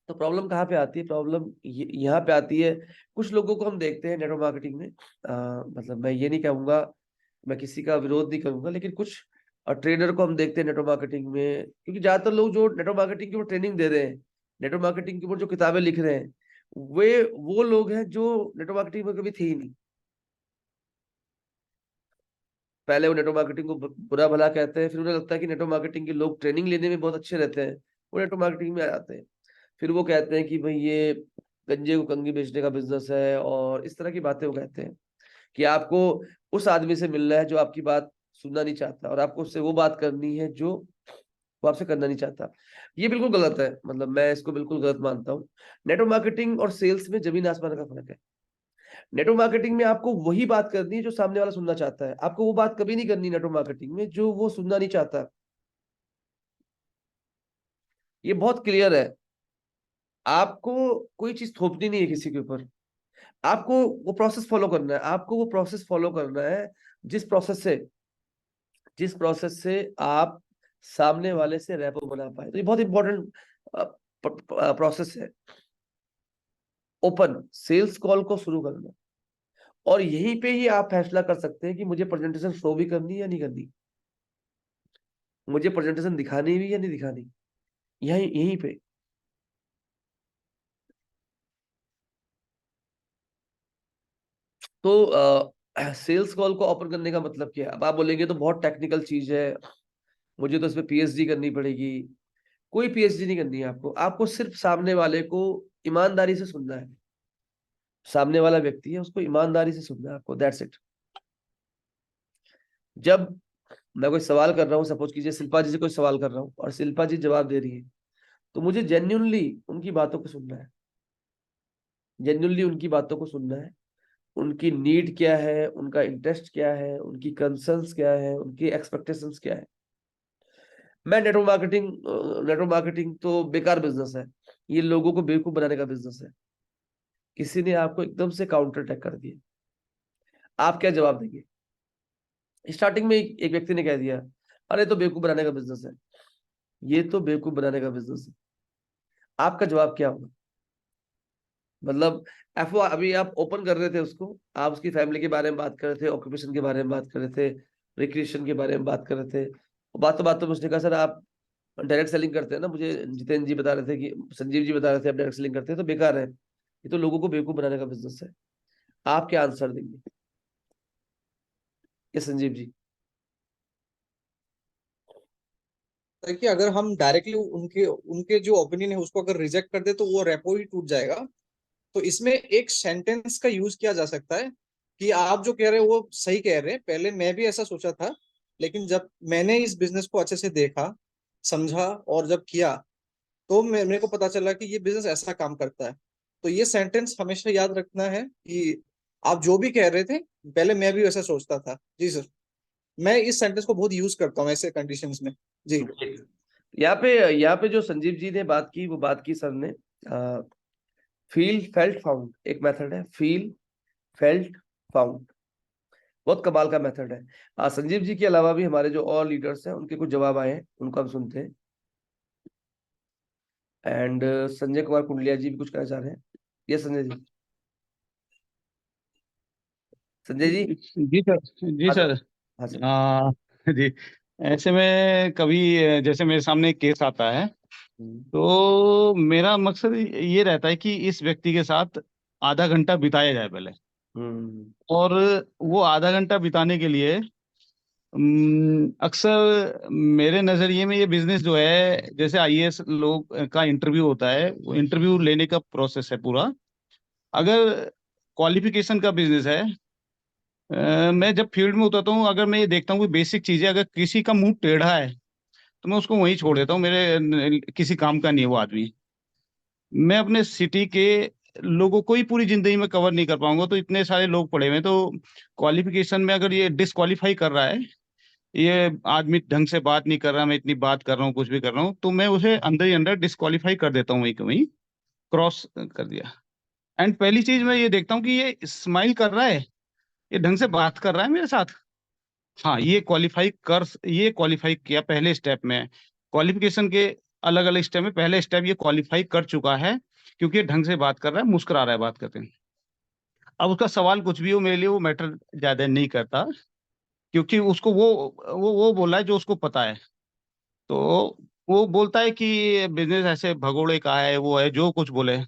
तो प्रॉब्लम कहाँ पे आती है? प्रॉब्लम यहाँ पे आती है, कुछ लोगों को हम देखते हैं नेटवर्क मार्केटिंग में, मतलब मैं ये नहीं कहूंगा, मैं किसी का विरोध नहीं करूंगा, लेकिन कुछ ट्रेनर को हम देखते हैं नेटवर्क मार्केटिंग में, क्योंकि ज्यादातर लोग जो नेटवर्क मार्केटिंग के ऊपर ट्रेनिंग दे रहे हैं, नेटवर्क मार्केटिंग के ऊपर जो किताबें लिख रहे हैं, वे वो लोग हैं जो नेटवर्क मार्केटिंग में कभी थे ही नहीं। पहले वो नेटवर्क मार्केटिंग को बुरा भला कहते हैं, फिर उन्हें लगता है कि नेटवर्क मार्केटिंग के लोग ट्रेनिंग लेने में बहुत अच्छे रहते हैं, वो नेटवर्क मार्केटिंग में आ जाते हैं। फिर वो कहते हैं कि भाई ये गंजे को कंगी बेचने का बिजनेस है, और इस तरह की बातें वो कहते हैं कि आपको उस आदमी से मिलना है जो आपकी बात सुनना नहीं चाहता, और आपको उससे वो बात करनी है जो वो आपसे करना नहीं चाहता। ये बिल्कुल गलत है, मतलब मैं इसको बिल्कुल गलत मानता हूँ। नेटवर्क मार्केटिंग और सेल्स में जमीन आसमान का फर्क है। नेटवर्क मार्केटिंग में आपको वही बात करनी है जो सामने वाला सुनना चाहता है, आपको वो बात कभी नहीं करनी नेटवर्क मार्केटिंग में जो वो सुनना नहीं चाहता। ये बहुत क्लियर है। आपको कोई चीज थोपनी नहीं है किसी के ऊपर, आपको वो प्रोसेस फॉलो करना है, आपको वो प्रोसेस फॉलो करना है जिस प्रोसेस से आप सामने वाले से रैपो बना पाए। तो ये बहुत इंपॉर्टेंट प्रोसेस है, ओपन सेल्स कॉल को शुरू करना। और यहीं पे ही आप फैसला कर सकते हैं कि मुझे प्रेजेंटेशन शो भी करनी है या नहीं करनी, मुझे प्रेजेंटेशन दिखानी भी या नहीं दिखानी, यहीं यहीं पे। तो सेल्स कॉल को ओपन करने का मतलब क्या है? अब आप बोलेंगे तो बहुत टेक्निकल चीज है, मुझे तो इसमें पीएचडी करनी पड़ेगी। कोई पीएचडी नहीं करनी है आपको, आपको सिर्फ सामने वाले को ईमानदारी से सुनना है। सामने वाला व्यक्ति है, उसको ईमानदारी से सुनना है आपको, दैट्स इट। जब मैं कोई सवाल कर रहा हूँ, सपोज कीजिए शिल्पा जी से कोई सवाल कर रहा हूँ और शिल्पा जी जवाब दे रही है, तो मुझे जेन्युइनली उनकी बातों को सुनना है, जेन्युइनली उनकी बातों को सुनना है। उनकी नीड क्या है, उनका इंटरेस्ट क्या है, उनकी कंसर्न्स क्या है, उनकी एक्सपेक्टेशंस क्या है। मैं नेटवर्क मार्केटिंग तो बेकार बिजनेस है, ये लोगों को बेवकूफ बनाने का बिजनेस है। किसी ने आपको एकदम से काउंटर अटैक कर दिया, आप क्या जवाब देंगे? स्टार्टिंग में एक व्यक्ति ने कह दिया, अरे तो बेवकूफ बनाने का बिजनेस है, ये तो बेवकूफ बनाने का बिजनेस है। आपका जवाब क्या होगा? मतलब एफ अभी आप ओपन कर रहे थे उसको, आप उसकी फैमिली के बारे में बात कर रहे थे, ऑक्यूपेशन के बारे में बात कर रहे थे, रिक्रिएशन के बारे में बात कर रहे थे। बातों में उसने कहा सर आप डायरेक्ट सेलिंग करते हैं ना, मुझे जितेंद्र जी बता रहे थे कि संजीव जी बता रहे थे आप डायरेक्ट सेलिंग करते हैं, तो बेकार है, ये तो लोगों को बेवकूफ बनाने का बिजनेस है। आप क्या आंसर देंगे? ये संजीव जी। देखिए, अगर हम डायरेक्टली उनके उनके जो ओपिनियन है उसको अगर रिजेक्ट कर दे तो वो रेपो ही टूट जाएगा। तो इसमें एक सेंटेंस का यूज किया जा सकता है कि आप जो कह रहे हो वो सही कह रहे हैं, पहले मैं भी ऐसा सोचा था, लेकिन जब मैंने इस बिजनेस को अच्छे से देखा, समझा और जब किया, तो मेरे को पता चला कि ये बिजनेस ऐसा काम करता है। तो ये सेंटेंस हमेशा याद रखना है कि आप जो भी कह रहे थे पहले मैं भी वैसा सोचता था। जी सर, मैं इस सेंटेंस को बहुत यूज करता हूँ ऐसे कंडीशंस में। जी यहाँ पे जो संजीव जी ने बात की, वो बात की सर ने फील फेल्ट फाउंड, एक मेथड है फील फेल्ट फाउंड, बहुत कमाल का मेथड है। संजीव जी के अलावा भी हमारे जो और लीडर्स हैं उनके कुछ जवाब आए हैं, उनको हम सुनते हैं। एंड संजय कुमार कुंडलिया जी भी कुछ कहना चाह रहे हैं। ये संजय जी, संजय जी। जी सर, जी हाँ सर, सर। हाँ सर। जी, ऐसे में कभी जैसे मेरे सामने एक केस आता है, हम्म, तो मेरा मकसद ये रहता है कि इस व्यक्ति के साथ आधा घंटा बिताया जाए पहले। हम्म, और वो आधा घंटा बिताने के लिए अक्सर मेरे नजरिए में ये बिजनेस जो है, जैसे आईएएस लोग का इंटरव्यू होता है, वो इंटरव्यू लेने का प्रोसेस है पूरा। अगर क्वालिफिकेशन का बिजनेस है, मैं जब फील्ड में उतरता हूँ, अगर मैं ये देखता हूँ कि बेसिक चीजें, अगर किसी का मुंह टेढ़ा है तो मैं उसको वहीं छोड़ देता हूँ, मेरे किसी काम का नहीं है वो आदमी। मैं अपने सिटी के लोगों को ही पूरी जिंदगी में कवर नहीं कर पाऊंगा, तो इतने सारे लोग पड़े हुए हैं, तो क्वालिफिकेशन में अगर ये डिस्क्वालीफाई कर रहा है, ये आदमी ढंग से बात नहीं कर रहा, मैं इतनी बात कर रहा हूँ, कुछ भी कर रहा हूँ, तो मैं उसे अंदर ही अंदर डिस्क्वालीफाई कर देता हूँ, वहीं के वहीं क्रॉस कर दिया। एंड पहली चीज मैं ये देखता हूँ कि ये स्माइल कर रहा है ये ढंग से बात कर रहा है मेरे साथ। हाँ, ये क्वालिफाई किया पहले स्टेप में। क्वालिफिकेशन के अलग अलग स्टेप में पहले स्टेप ये क्वालिफाई कर चुका है, क्योंकि ये ढंग से बात कर रहा है, मुस्कुरा रहा है बात करते हैं। अब उसका सवाल कुछ भी हो, मेरे लिए वो मैटर ज्यादा नहीं करता, क्योंकि उसको वो बोला है जो उसको पता है। तो वो बोलता है कि बिजनेस ऐसे भगोड़े का है, वो है, जो कुछ बोले।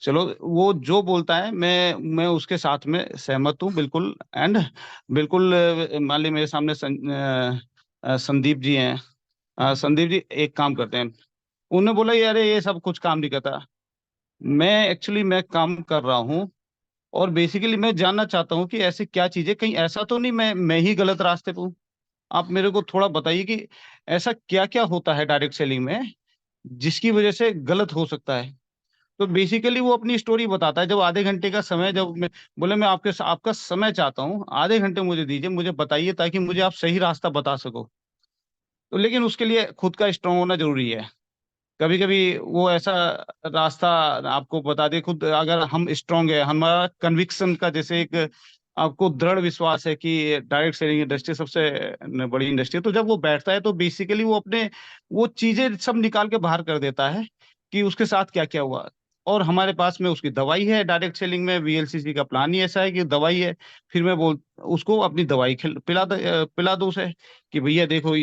चलो, वो जो बोलता है मैं उसके साथ में सहमत हूँ बिल्कुल। एंड बिल्कुल, मान ली मेरे सामने संदीप जी हैं। संदीप जी एक काम करते हैं। उन्होंने बोला यार ये सब कुछ काम नहीं करता। मैं काम कर रहा हूँ, और बेसिकली मैं जानना चाहता हूँ कि ऐसे क्या चीजें, कहीं ऐसा तो नहीं मैं ही गलत रास्ते पे हूँ। आप मेरे को थोड़ा बताइए कि ऐसा क्या क्या होता है डायरेक्ट सेलिंग में जिसकी वजह से गलत हो सकता है। तो बेसिकली वो अपनी स्टोरी बताता है। जब आधे घंटे का समय, जब मैं बोले मैं आपका समय चाहता हूँ, आधे घंटे मुझे दीजिए, मुझे बताइए, ताकि मुझे आप सही रास्ता बता सको। तो लेकिन उसके लिए खुद का स्ट्रांग होना जरूरी है। कभी कभी वो ऐसा रास्ता आपको बता दे खुद, अगर हम स्ट्रांग है, हमारा कन्विक्शन का, जैसे एक आपको दृढ़ विश्वास है कि डायरेक्ट सेलिंग इंडस्ट्री सबसे बड़ी इंडस्ट्री है, तो जब वो बैठता है तो बेसिकली वो अपने वो चीजें सब निकाल के बाहर कर देता है कि उसके साथ क्या क्या हुआ। और हमारे पास में उसकी दवाई है, डायरेक्ट सेलिंग में वीएलसीसी का प्लान ही ऐसा है कि दवाई है। फिर मैं बोल उसको अपनी दवाई पिला दो उसे, कि भैया देखो,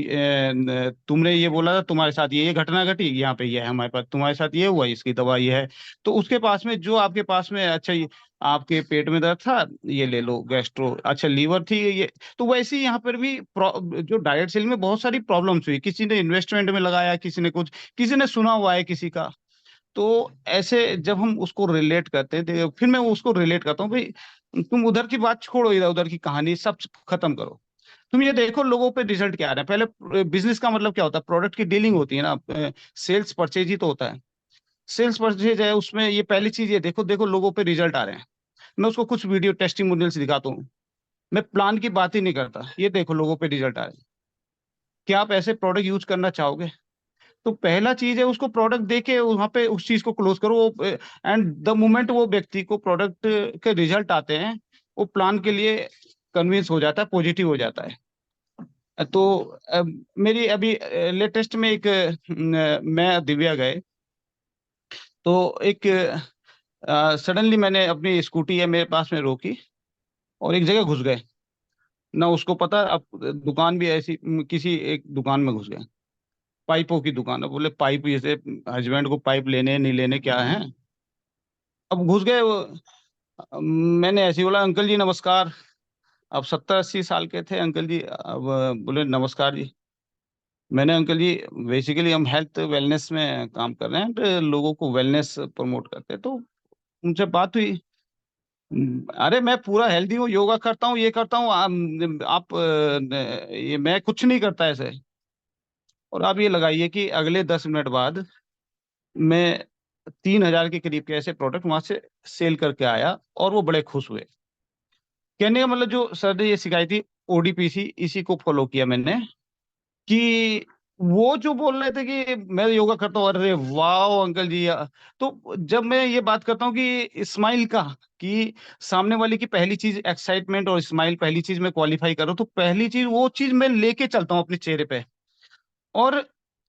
तुमने ये बोला था, तुम्हारे साथ ये घटना घटी, यहाँ पे ये है हमारे पास, तुम्हारे साथ ये हुआ, इसकी दवा ये है। तो उसके पास में जो आपके पास में, अच्छा ये आपके पेट में दर्द था, ये ले लो गैस्ट्रो, अच्छा लीवर थी ये। तो वैसे ही यहाँ पर भी जो डायरेक्ट सेलिंग में बहुत सारी प्रॉब्लम्स हुई, किसी ने इन्वेस्टमेंट में लगाया, किसी ने कुछ, किसी ने सुना हुआ है किसी का। तो ऐसे जब हम उसको रिलेट करते हैं, फिर मैं उसको रिलेट करता हूँ, भाई तुम उधर की बात छोड़ो, इधर उधर की कहानी सब खत्म करो। तुम ये देखो लोगों पे रिजल्ट क्या आ रहे हैं। पहले बिजनेस का मतलब क्या होता है, प्रोडक्ट की डीलिंग होती है ना, सेल्स परचेज ही तो होता है। सेल्स परचेज है, उसमें ये पहली चीज ये देखो देखो लोगों पे रिजल्ट आ रहे हैं। मैं उसको कुछ वीडियो टेस्टिमोनियल्स दिखाता हूँ। मैं प्लान की बात ही नहीं करता, ये देखो लोगों पे रिजल्ट आ रहे हैं, क्या आप ऐसे प्रोडक्ट यूज करना चाहोगे? तो पहला चीज है, उसको प्रोडक्ट दे के वहां पे उस चीज को क्लोज करो। एंड द मोमेंट वो व्यक्ति को प्रोडक्ट के रिजल्ट आते हैं, वो प्लान के लिए कन्विंस हो जाता है, पॉजिटिव हो जाता है। तो मेरी अभी लेटेस्ट में एक मैं दिव्या गए, तो एक सडनली मैंने अपनी स्कूटी है मेरे पास में रोकी, और एक जगह घुस गए। ना उसको पता, अब दुकान भी ऐसी, किसी एक दुकान में घुस गए, पाइपों की दुकान है। बोले पाइप, जैसे हस्बैंड को पाइप लेने नहीं लेने क्या है। अब घुस गए मैंने ऐसे ही बोला, अंकल जी नमस्कार। अब 70-80 साल के थे अंकल जी। अब बोले नमस्कार जी। मैंने, अंकल जी बेसिकली हम हेल्थ वेलनेस में काम कर रहे हैं, तो लोगों को वेलनेस प्रमोट करते हैं। तो उनसे बात हुई। अरे मैं पूरा हेल्दी हूँ, योगा करता हूँ, ये करता हूँ, आप ये मैं कुछ नहीं करता ऐसे। और आप ये लगाइए कि अगले 10 मिनट बाद मैं 3,000 के करीब के ऐसे प्रोडक्ट वहां से सेल करके आया, और वो बड़े खुश हुए। कहने का मतलब, जो सर ने ये सिखाई थी ओडीपीसी, इसी को फॉलो किया मैंने। कि वो जो बोल रहे थे कि मैं योगा करता हूँ, अरे वाह अंकल जी तो जब मैं ये बात करता हूँ कि स्माइल का, कि सामने वाले की पहली चीज एक्साइटमेंट और स्माइल, पहली चीज मैं क्वालिफाई करूँ, तो पहली चीज वो चीज मैं लेके चलता हूँ अपने चेहरे पे। और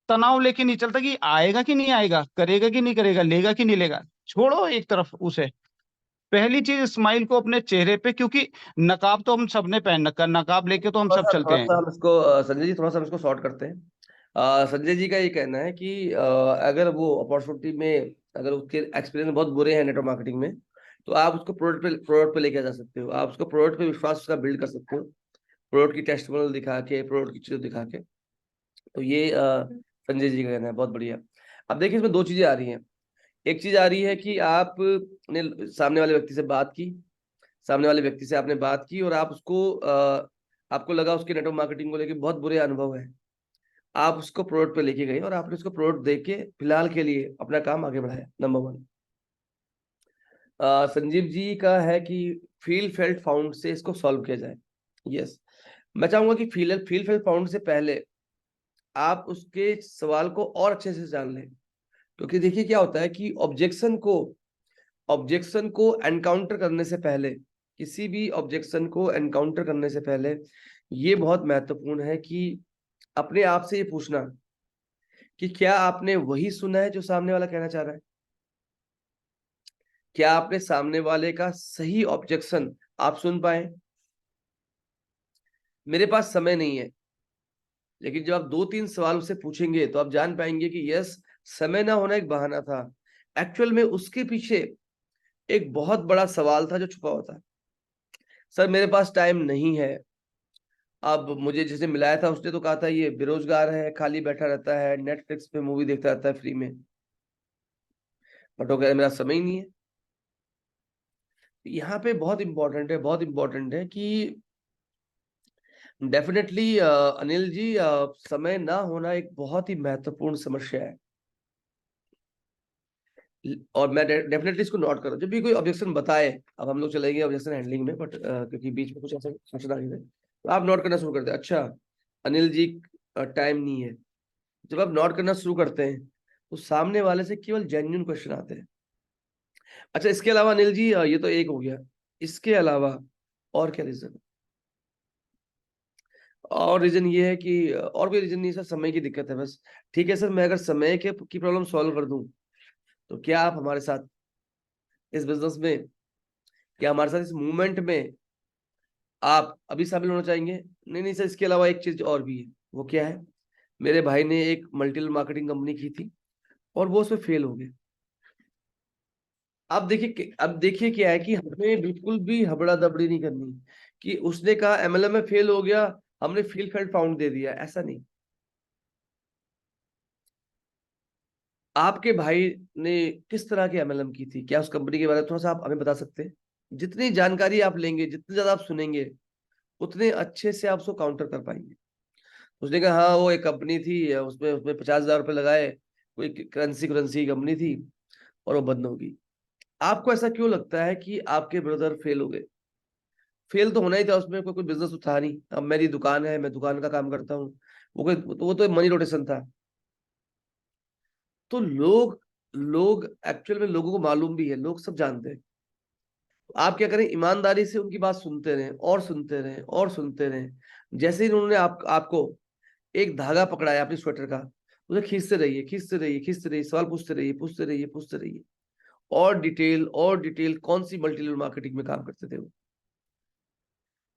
तनाव लेके नहीं चलता कि आएगा कि नहीं आएगा, करेगा कि नहीं करेगा, लेगा कि नहीं लेगा, छोड़ो एक तरफ उसे। पहली चीज स्माइल को अपने चेहरे पे, क्योंकि नकाब तो हम सबने पहन रखा है, नकाब लेके तो हम सब चलते थोड़ा हैं। सा हम इसको संजय जी, थोड़ा सा हम इसको शॉर्ट करते हैं। संजय जी का ये कहना है कि अगर वो अपॉर्चुनिटी में, अगर उसके एक्सपीरियंस बहुत बुरे हैं नेटवर्क मार्केटिंग में, तो आप उसको प्रोडक्ट पे लेके जा सकते हो। आप उसको प्रोडक्ट पे विश्वास उसका बिल्ड कर सकते हो, प्रोडक्ट की टेस्टिमोनियल दिखा के, प्रोडक्ट की चीजें दिखा के। तो ये संजय जी का कहना है, बहुत बढ़िया। अब देखिए, इसमें दो चीजें आ रही हैं। एक चीज आ रही है कि आपने सामने वाले व्यक्ति से बात की, सामने वाले व्यक्ति से आपने बात की, और आप उसको आपको लगा उसके नेटवर्क मार्केटिंग को लेके बहुत बुरे अनुभव है। आप उसको प्रोडक्ट पे लेके गए और आपने उसको प्रोडक्ट दे के फिलहाल के लिए अपना काम आगे बढ़ाया। नंबर 1। संजीव जी का है कि फील फेल्ट फाउंड से इसको सॉल्व किया जाए। यस, मैं चाहूंगा कि फील फेल्ट फाउंड से पहले आप उसके सवाल को और अच्छे से जान लें। क्योंकि देखिए क्या होता है कि ऑब्जेक्शन को एनकाउंटर करने से पहले किसी भी ऑब्जेक्शन को एनकाउंटर करने से पहले ये बहुत महत्वपूर्ण है कि अपने आप से ये पूछना कि क्या आपने वही सुना है जो सामने वाला कहना चाह रहा है? क्या आपने सामने वाले का सही ऑब्जेक्शन आप सुन पाए? मेरे पास समय नहीं है, लेकिन जब आप 2-3 सवाल उससे पूछेंगे तो आप जान पाएंगे कि यस, समय ना होना एक बहाना था। एक्चुअल में उसके पीछे एक बहुत बड़ा सवाल था जो छुपा हुआ था। सर मेरे पास टाइम नहीं है। अब मुझे जिसे मिलाया था उसने तो कहा था ये बेरोजगार है, खाली बैठा रहता है, नेटफ्लिक्स पे मूवी देखता रहता है फ्री में। बट वो कह रहा मेरा समय ही नहीं है। यहाँ पे बहुत इंपॉर्टेंट है कि डेफिनेटली अनिल जी, समय ना होना एक बहुत ही महत्वपूर्ण समस्या है। और मैं डेफिनेटली इसको नोट करो जब भी कोई ऑब्जेक्शन बताए। अब हम लोग चलेंगे ऑब्जेक्शन हैंडलिंग में, बट क्योंकि बीच में कुछ ऐसा सोचना नहीं है, तो आप नोट करना शुरू करते हैं। अच्छा अनिल जी, टाइम नहीं है। जब आप नोट करना शुरू करते हैं तो सामने वाले से केवल जेन्युइन क्वेश्चन आते हैं। अच्छा इसके अलावा अनिल जी, ये तो एक हो गया, इसके अलावा और क्या रीजन? और रीजन ये है कि और कोई रीजन नहीं सर, समय की दिक्कत है बस। ठीक है सर, मैं अगर समय के की प्रॉब्लम सॉल्व कर दूं तो क्या आप हमारे साथ इस बिजनेस में, क्या हमारे साथ इस मूवमेंट में आप अभी शामिल होना चाहेंगे? नहीं सर, इसके अलावा एक चीज और भी है। वो क्या है? मेरे भाई ने एक मल्टी लेवल मार्केटिंग कंपनी की थी और वो उसमें फेल हो गए। अब देखिए क्या है कि हमें बिल्कुल भी हबड़ा दबड़ी नहीं करनी कि उसने कहा एमएलएम में फेल हो गया, हमने फील फेल्ट फाउंड दे दिया, ऐसा नहीं। आपके भाई ने किस तरह की एमएलएम की थी? क्या उस कंपनी के बारे में थोड़ा सा आप हमें बता सकते हैं? जितनी जानकारी आप लेंगे, जितनी ज्यादा आप सुनेंगे, उतने अच्छे से आप उसको काउंटर कर पाएंगे। उसने कहा हाँ वो एक कंपनी थी, उसमें उसमें 50,000 रुपए लगाए, कोई करेंसी करेंसी की कंपनी थी और वो बंद होगी। आपको ऐसा क्यों लगता है कि आपके ब्रदर फेल हो गए? फेल तो होना ही था, उसमें कोई बिजनेस तो था नहीं। अब मेरी दुकान है, मैं दुकान का काम करता हूँ, वो तो मनी रोटेशन था। तो लोग लोग एक्चुअल में लोगों को मालूम भी है, लोग सब जानते हैं। आप क्या करें, ईमानदारी से उनकी बात सुनते रहें और सुनते रहें और सुनते रहें। जैसे ही उन्होंने आपको एक धागा पकड़ाया अपनी स्वेटर का, उसे खींचते रहिए, सवाल पूछते रहिए। और डिटेल कौन सी मल्टी लेवल मार्केटिंग में काम करते थे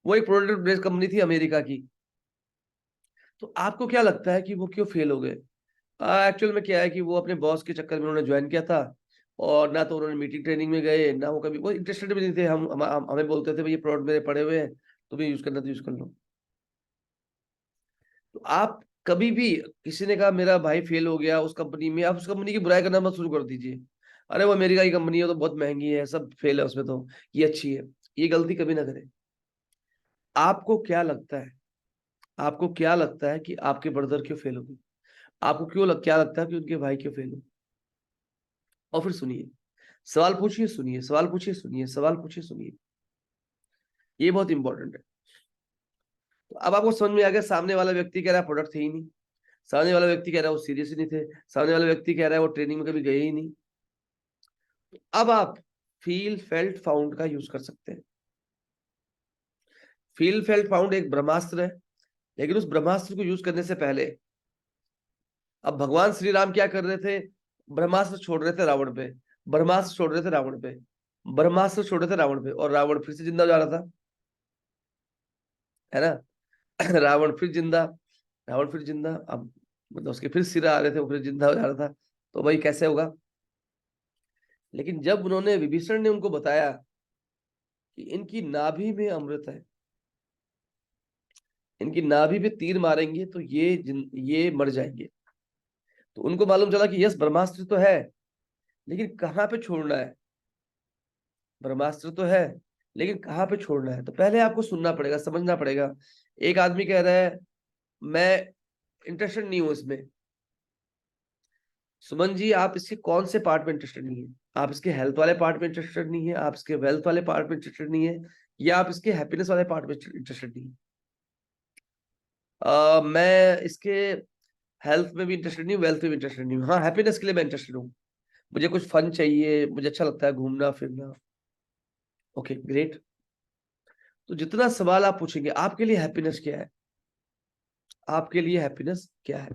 वो एक प्रोडक्ट बेस्ड कंपनी थी अमेरिका की। तो आपको क्या लगता है कि वो क्यों फेल हो गए? एक्चुअल में क्या है कि वो अपने बॉस के चक्कर में उन्होंने ज्वाइन किया था, और ना तो उन्होंने मीटिंग ट्रेनिंग में गए, ना वो कभी वो इंटरेस्टेड भी नहीं थे। हमें बोलते थे भाई ये प्रोडक्ट मेरे पड़े हुए हैं, तुम्हें यूज करना तो यूज कर लो। तो आप कभी भी, किसी ने कहा मेरा भाई फेल हो गया उस कंपनी में, आप उस कंपनी की बुराई करना मत शुरू कर दीजिए। अरे वो अमेरिका की कंपनी है तो बहुत महंगी है, सब फेल है उसमें, तो ये अच्छी है। ये गलती कभी ना करें। आपको क्या लगता है, कि आपके ब्रदर क्यों फेल हो गए? आपको क्या लगता है कि उनके भाई क्यों फेल हो? और फिर सुनिए, सवाल पूछिए, सुनिए, सवाल पूछिए, सुनिए, सवाल पूछिए, सुनिए। ये बहुत इंपॉर्टेंट है। तो अब आपको समझ में आ गया, सामने वाला व्यक्ति कह रहा है प्रोडक्ट थे ही नहीं, सामने वाला व्यक्ति कह रहा है वो सीरियस ही नहीं थे, सामने वाला व्यक्ति कह रहा है वो ट्रेनिंग में कभी गए ही नहीं। अब आप फील फेल्ट फाउंड का यूज कर सकते हैं। फील फेल्ट फाउंड एक ब्रह्मास्त्र है, लेकिन उस ब्रह्मास्त्र को यूज करने से पहले, अब भगवान श्री राम क्या कर रहे थे? ब्रह्मास्त्र छोड़ रहे थे रावण पे, ब्रह्मास्त्र छोड़ रहे थे रावण पे, ब्रह्मास्त्र छोड़ रहे थे रावण पे, और रावण फिर से जिंदा हो जा रहा था, है ना? रावण फिर जिंदा, अब मतलब उसके फिर सिरा आ रहे थे, वो फिर जिंदा हो जा रहा था। तो भाई कैसे होगा? लेकिन जब उन्होंने, विभीषण ने उनको बताया कि इनकी नाभि में अमृत है, इनकी नाभि पे तीर मारेंगे तो ये मर जाएंगे, तो उनको मालूम चला कि यस ब्रह्मास्त्र तो है, लेकिन कहाँ पे छोड़ना है? ब्रह्मास्त्र तो है, लेकिन कहाँ पे छोड़ना है? तो पहले आपको सुनना पड़ेगा, समझना पड़ेगा। एक आदमी कह रहा है मैं इंटरेस्टेड नहीं हूं इसमें। सुमन जी, आप इसके कौन से पार्ट में इंटरेस्टेड नहीं है? आप इसके हेल्थ वाले पार्ट में इंटरेस्टेड नहीं है, आप इसके वेल्थ वाले पार्ट में इंटरेस्टेड नहीं है, या आप इसके हैप्पीनेस वाले पार्ट में इंटरेस्टेड नहीं है? मैं इसके हेल्थ में भी इंटरेस्टेड नहीं हूँ, वेल्थ में भी इंटरेस्टेड नहीं हूँ। हाँ, हैप्पीनेस के लिए मैं इंटरेस्टेड हूँ, मुझे कुछ फन चाहिए, मुझे अच्छा लगता है घूमना फिरना। Okay great. तो जितना सवाल आप पूछेंगे, आपके लिए हैप्पीनेस क्या है, आपके लिए हैप्पीनेस क्या है,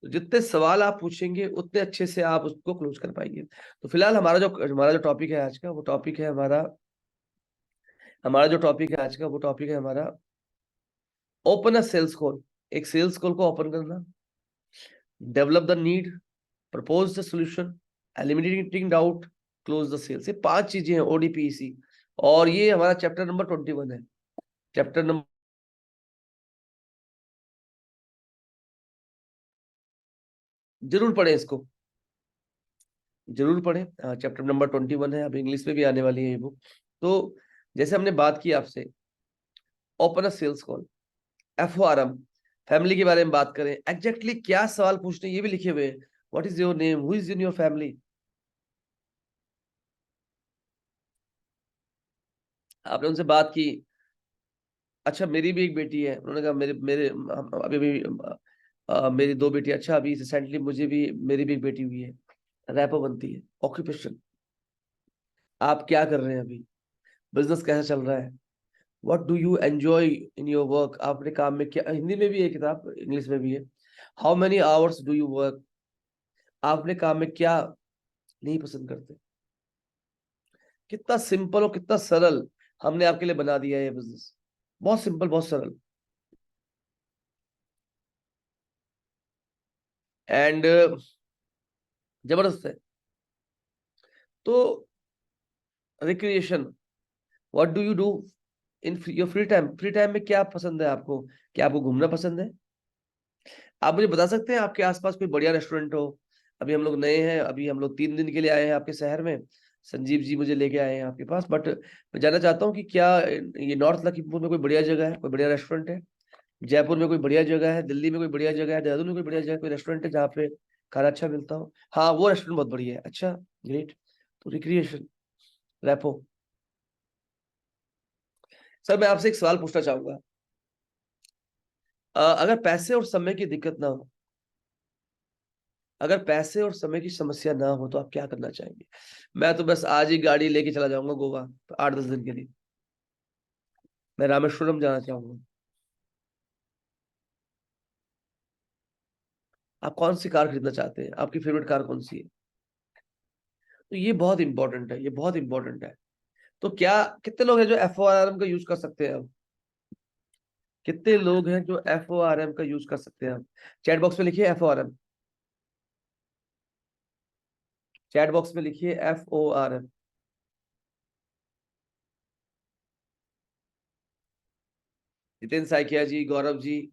तो जितने सवाल आप पूछेंगे उतने अच्छे से आप उसको क्लोज कर पाएंगे। तो फिलहाल हमारा जो टॉपिक है आज का, वो टॉपिक है हमारा ओपन अ सेल्स कॉल। एक सेल्स कॉल को ओपन करना, develop the need, propose the solution, eliminating doubt, close the sales. ये 5 चीजें हैं ODPEC, और ये हमारा चैप्टर नंबर 21 है। चैप्टर नंबर जरूर पढ़ें इसको, जरूर पढ़ें। चैप्टर नंबर 21 है, अब इंग्लिश में भी आने वाली है ये बुक। तो जैसे हमने बात की आपसे, open a sales call, FORM, family के बारे में बात करें, एग्जैक्टली क्या सवाल पूछने ये भी लिखे हुए हैं। What is your name, who is in your family. आपने उनसे बात की, अच्छा मेरी भी एक बेटी है, उन्होंने कहा मेरे मेरे अभी अभी मेरी 2 बेटी, अच्छा अभी रिसेंटली मेरी भी एक बेटी हुई है। रैपो बनती है। ऑक्यूपेशन, आप क्या कर रहे हैं अभी, बिजनेस कैसा चल रहा है, what do you enjoy in your work, आप अपने काम में क्या, हिंदी में भी है किताब, इंग्लिश में भी है। How many hours do you work, आप अपने काम में क्या नहीं पसंद करते। कितना सिंपल और कितना सरल हमने आपके लिए बना दिया है ये बिजनेस, बहुत सिंपल, बहुत सरल, एंड जबरदस्त है। तो recreation, what do you do in your free time, free time में क्या पसंद है आपको, क्या आपको घूमना पसंद है। आप मुझे बता सकते हैं आपके आसपास कोई बढ़िया रेस्टोरेंट हो। अभी हम लोग नए हैं, अभी हम लोग 3 दिन के लिए आए हैं आपके शहर में, संजीव जी मुझे लेके आए हैं आपके पास, बट मैं जानना चाहता हूँ कि क्या ये नॉर्थ लखीमपुर में कोई बढ़िया जगह है, कोई बढ़िया रेस्टोरेंट है, जयपुर में कोई बढ़िया जगह है, दिल्ली में कोई बढ़िया जगह है, देहरादून में कोई बढ़िया जगह, कोई रेस्टोरेंट है जहाँ पे खाना अच्छा मिलता हो। हाँ, वो रेस्टोरेंट बहुत बढ़िया है। अच्छा, ग्रेट। तो रिक्रिएशन, रैपो। सर मैं आपसे एक सवाल पूछना चाहूंगा, अगर पैसे और समय की दिक्कत ना हो, अगर पैसे और समय की समस्या ना हो, तो आप क्या करना चाहेंगे। मैं तो बस आज ही गाड़ी लेके चला जाऊंगा गोवा 8-10 दिन के लिए, मैं रामेश्वरम जाना चाहूंगा। आप कौन सी कार खरीदना चाहते हैं, आपकी फेवरेट कार कौन सी है। तो ये बहुत इंपॉर्टेंट है, ये बहुत इंपॉर्टेंट है। तो क्या कितने लोग हैं जो FORM का यूज कर सकते हैं अब, कितने लोग हैं जो FORM का यूज कर सकते हैं अब। चैट बॉक्स में लिखिए FORM, चैट बॉक्स में लिखिए FORM। जितेंद्र साइकिया जी, गौरव जी,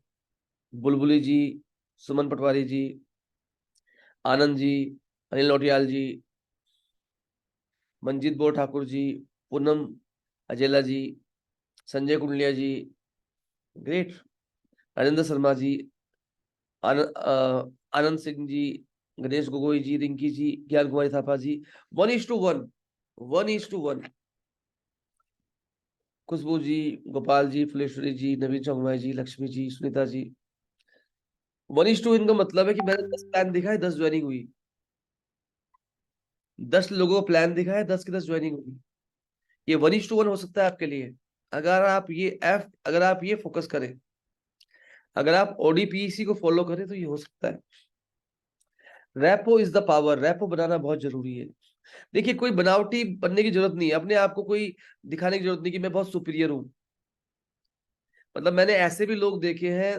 बुलबुली जी, सुमन पटवारी जी, आनंद जी, अनिल नौटियाल जी, मंजीत बोर ठाकुर जी, पूनम अजेला जी, संजय कुंडलिया जी, ग्रेट, राजेंद्र शर्मा जी, आनंद सिंह जी, गणेश गोगोई जी, रिंकी जी, ज्ञान कुमारी थापा जी। 1:1, 1:1। खुशबू जी, गोपाल जी, फुलेश्वरी जी, नवीन चौंगमाई जी, लक्ष्मी जी, सुनीता जी। 1:1 का मतलब है कि मैंने 10 प्लान दिखाए, 10 ज्वाइनिंग हुई, 10 लोगों को प्लान दिखाया, 10 की 10 ज्वाइनिंग हुई। ये 1:1 हो सकता है आपके लिए, अगर आप ये फोकस करें, अगर आप ODPEC को फॉलो करें, तो ये हो सकता है। Rapport is the power, rapport बनाना बहुत जरूरी है। देखिए, कोई बनावटी बनने की जरूरत नहीं है, अपने आप को कोई दिखाने की जरूरत नहीं कि मैं बहुत सुपीरियर हूं। मतलब मैंने ऐसे भी लोग देखे हैं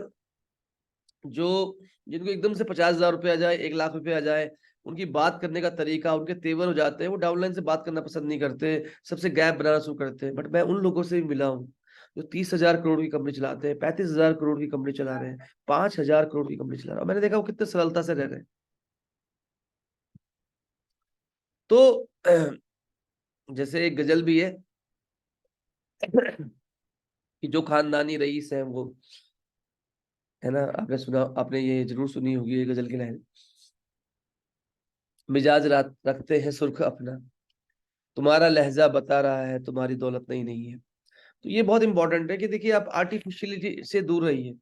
जो जिनको एकदम से 50,000 रुपये आ जाए, 1 लाख रुपए आ जाए, उनकी बात करने का तरीका, उनके तेवर हो जाते हैं, वो डाउनलाइन से बात करना पसंद नहीं करते, सबसे गैप बनाना शुरू करते हैं। बट मैं उन लोगों से भी मिला हूँ जो 30,000 करोड़ की कंपनी चलाते हैं, 35,000 करोड़ की कंपनी चला रहे हैं, 5,000 करोड़ की कंपनी चला रहे हैं, मैंने देखा वो कितने सरलता से रह रहे हैं। तो जैसे एक गजल भी है कि जो खानदानी रईस है वो, है ना, आपने सुना, आपने ये जरूर सुनी होगी ये गजल की लाइन, मिजाज रात रखते हैं सुर्ख अपना, तुम्हारा लहजा बता रहा है तुम्हारी दौलत नहीं नहीं है। तो ये बहुत इंपॉर्टेंट है कि देखिए आप आर्टिफिशियलिटी से दूर रहिए।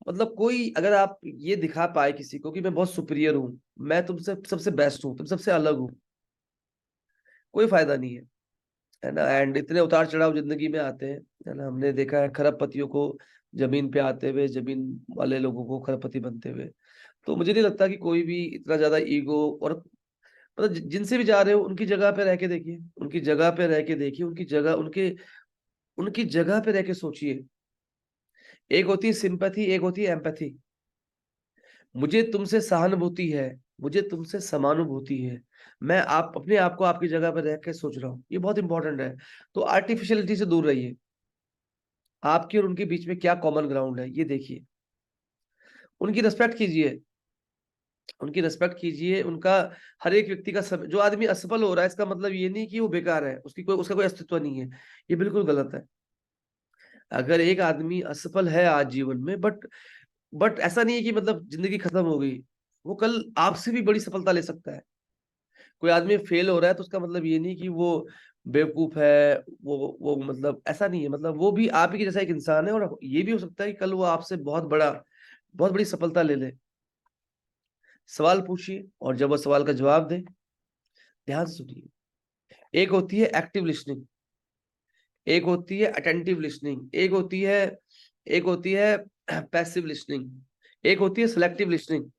मतलब कोई अगर आप ये दिखा पाए किसी को कि मैं बहुत सुपीरियर हूँ, मैं तुमसे सबसे बेस्ट हूँ, तुम सबसे अलग हूँ, कोई फायदा नहीं है। है ना। एंड इतने उतार चढ़ाव जिंदगी में आते हैं, है ना। हमने देखा है खरबपतियों को जमीन पे आते हुए, जमीन वाले लोगों को खरबपति बनते हुए। तो मुझे नहीं लगता कि कोई भी इतना ज्यादा ईगो, और मतलब जिनसे भी जा रहे हो उनकी जगह पे रह के देखिए, उनकी जगह पे रह के देखिए, उनकी जगह पे रह के सोचिए। एक होती है सिंपैथी, एक होती है एम्पैथी। मुझे तुमसे सहानुभूति है, मुझे तुमसे समानुभूति है, मैं आप अपने आप को आपकी जगह पर रह के सोच रहा हूँ, ये बहुत इंपॉर्टेंट है। तो आर्टिफिशियलिटी से दूर रहिए, आपकी और उनके बीच में क्या कॉमन ग्राउंड है ये देखिए, उनकी रिस्पेक्ट कीजिए, उनकी रिस्पेक्ट कीजिए। उनका हर एक व्यक्ति का जो आदमी असफल हो रहा है, इसका मतलब ये नहीं कि वो बेकार है, उसका कोई अस्तित्व नहीं है, ये बिल्कुल गलत है। अगर एक आदमी असफल है आज जीवन में, बट ऐसा नहीं है कि मतलब जिंदगी खत्म हो गई, वो कल आपसे भी बड़ी सफलता ले सकता है। कोई आदमी फेल हो रहा है तो उसका मतलब ये नहीं कि वो बेवकूफ है, वो मतलब ऐसा नहीं है, मतलब वो भी आप ही के जैसा एक इंसान है, और ये भी हो सकता है कि कल वो आपसे बहुत बड़ी सफलता ले ले। सवाल पूछिए, और जब वो सवाल का जवाब दे, ध्यान से सुनिए। एक होती है एक्टिव लिसनिंग, एक होती है अटेंटिव लिसनिंग, एक होती है पैसिव लिसनिंग, एक होती है सिलेक्टिव लिसनिंग,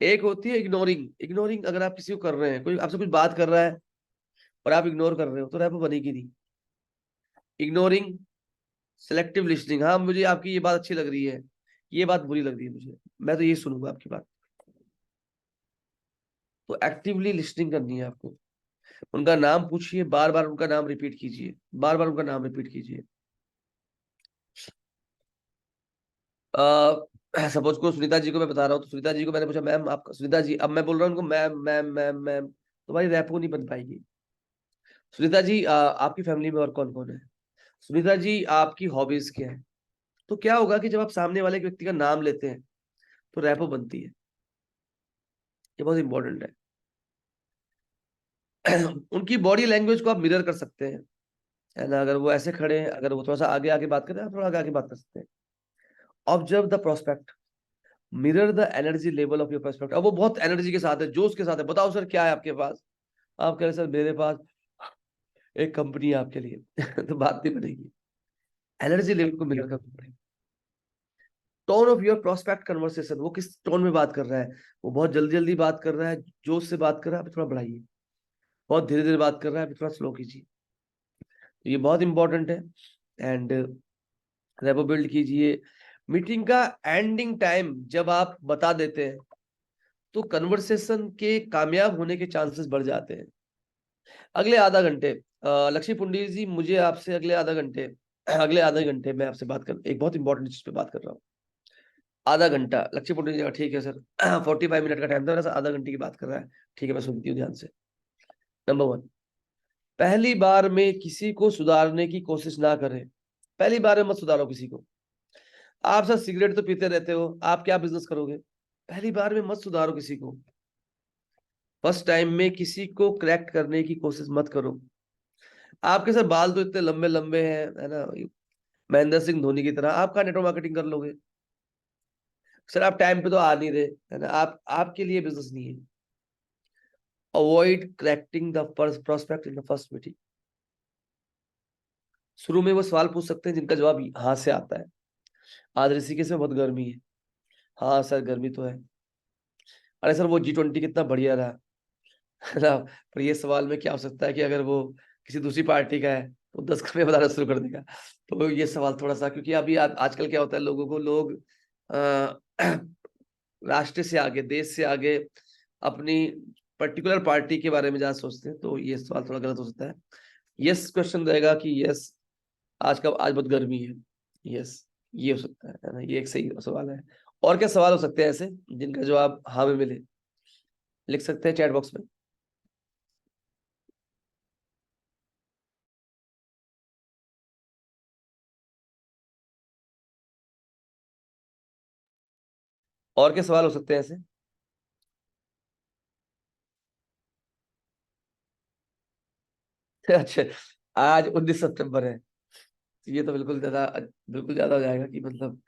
एक होती है इग्नोरिंग। इग्नोरिंग अगर आप किसी को कर रहे हैं, कोई आपसे कुछ बात कर रहा है और आप इग्नोर कर रहे हो, तो रैपो बनेगी नहीं। इग्नोरिंग, सिलेक्टिव लिसनिंग, हाँ मुझे आपकी ये बात अच्छी लग रही है, ये बात बुरी लग रही है मुझे, मैं तो ये सुनूंगा आपकी बात। तो एक्टिवली लिसनिंग करनी है आपको। उनका नाम पूछिए, बार बार उनका नाम रिपीट कीजिए, बार बार उनका नाम रिपीट कीजिए। सपोज को सुनीता जी को मैं बता रहा हूँ, तो सुनीता जी को मैंने पूछा मैम आपका, सुनीता जी, अब मैं बोल रहा हूँ उनको मैम मैम मैम मैम, तो भाई रैपो नहीं बन पाएगी। सुनीता जी आपकी फैमिली में और कौन कौन है? सुनीता जी आपकी हॉबीज क्या है? तो क्या होगा कि जब आप सामने वाले व्यक्ति का नाम लेते हैं तो रैपो बनती है, ये बहुत इंपॉर्टेंट है। उनकी बॉडी लैंग्वेज को आप मिरर कर सकते हैं, है ना। अगर वो ऐसे खड़े हैं, अगर वो थोड़ा सा आगे आगे बात करें, आप थोड़ा आगे आगे बात कर सकते हैं। Observe the prospect, mirror the energy level of your prospect. अब वो बहुत एनर्जी के साथ है, जोश के साथ है, बताओ सर क्या है आपके पास? आप कह रहे सर मेरे पास एक कंपनी है आपके लिए। तो बात नहीं बनेगी, एनर्जी लेवल को मिरर करना पड़ेगा। Tone of your prospect conversation, वो किस टोन में बात कर रहा है? वो बहुत जल्दी जल्दी बात कर रहा है, जोश से बात कर रहा है, आप थोड़ा बढ़ाइए। बहुत धीरे धीरे बात कर रहा है, थोड़ा स्लो कीजिए। तो ये बहुत इंपॉर्टेंट है। एंड रेपो बिल्ड कीजिए। मीटिंग का एंडिंग टाइम जब आप बता देते हैं, तो कन्वर्सेशन के कामयाब होने के चांसेस बढ़ जाते हैं। अगले आधा घंटे लक्ष्मी पुंडीर जी, मुझे आपसे अगले आधे घंटे में आपसे बात कर, एक बहुत इंपॉर्टेंट चीज पे बात कर रहा हूँ। आधा घंटा, लक्ष्मी पुंडीर जी, ठीक है सर। 45 मिनट का टाइम था, वैसे आधा घंटे की बात कर रहा है, ठीक है मैं सुनती हूँ ध्यान से। नंबर 1, पहली बार में किसी को सुधारने की कोशिश ना करें। पहली बार में मत सुधारो किसी को। आप सर सिगरेट तो पीते रहते हो, आप क्या बिजनेस करोगे? पहली बार में मत सुधारो किसी को। फर्स्ट टाइम में किसी को करेक्ट करने की कोशिश मत करो। आपके सर बाल तो इतने लंबे लंबे हैं, है ना, महेंद्र सिंह धोनी की तरह, आप कहाँ नेटवर्क मार्केटिंग कर लोगे? सर आप टाइम पे तो आ नहीं रहे, है ना, आपके लिए बिजनेस नहीं है। Avoid correcting the prospect in the first meeting. शुरू में वो सवाल पूछ सकते हैं जिनका जवाब हाँ से आता है। आज ऋषिकेश में बहुत गर्मी है। हाँ सर गर्मी तो है। अरे सर वो G20 कितना बढ़िया रहा, है ना। पर ये सवाल में क्या हो सकता है कि अगर वो किसी दूसरी पार्टी का है तो 10 रुपये बताना शुरू कर देगा। तो ये सवाल थोड़ा सा, क्योंकि अभी आजकल क्या होता है, लोगों को लोग राष्ट्र से आगे, देश से आगे अपनी पर्टिकुलर पार्टी के बारे में ज्यादा सोचते हैं, तो ये सवाल थोड़ा गलत हो सकता है। यस क्वेश्चन रहेगा कि यस आज बहुत गर्मी है, यस, ये हो सकता है ना, ये एक सही सवाल है। और क्या सवाल हो सकते हैं ऐसे जिनका जवाब हाँ में मिले? लिख सकते हैं चैट बॉक्स में। और क्या सवाल हो सकते हैं ऐसे? अच्छा, आज 19 सितंबर है, तो ये तो बिल्कुल ज्यादा हो जाएगा कि मतलब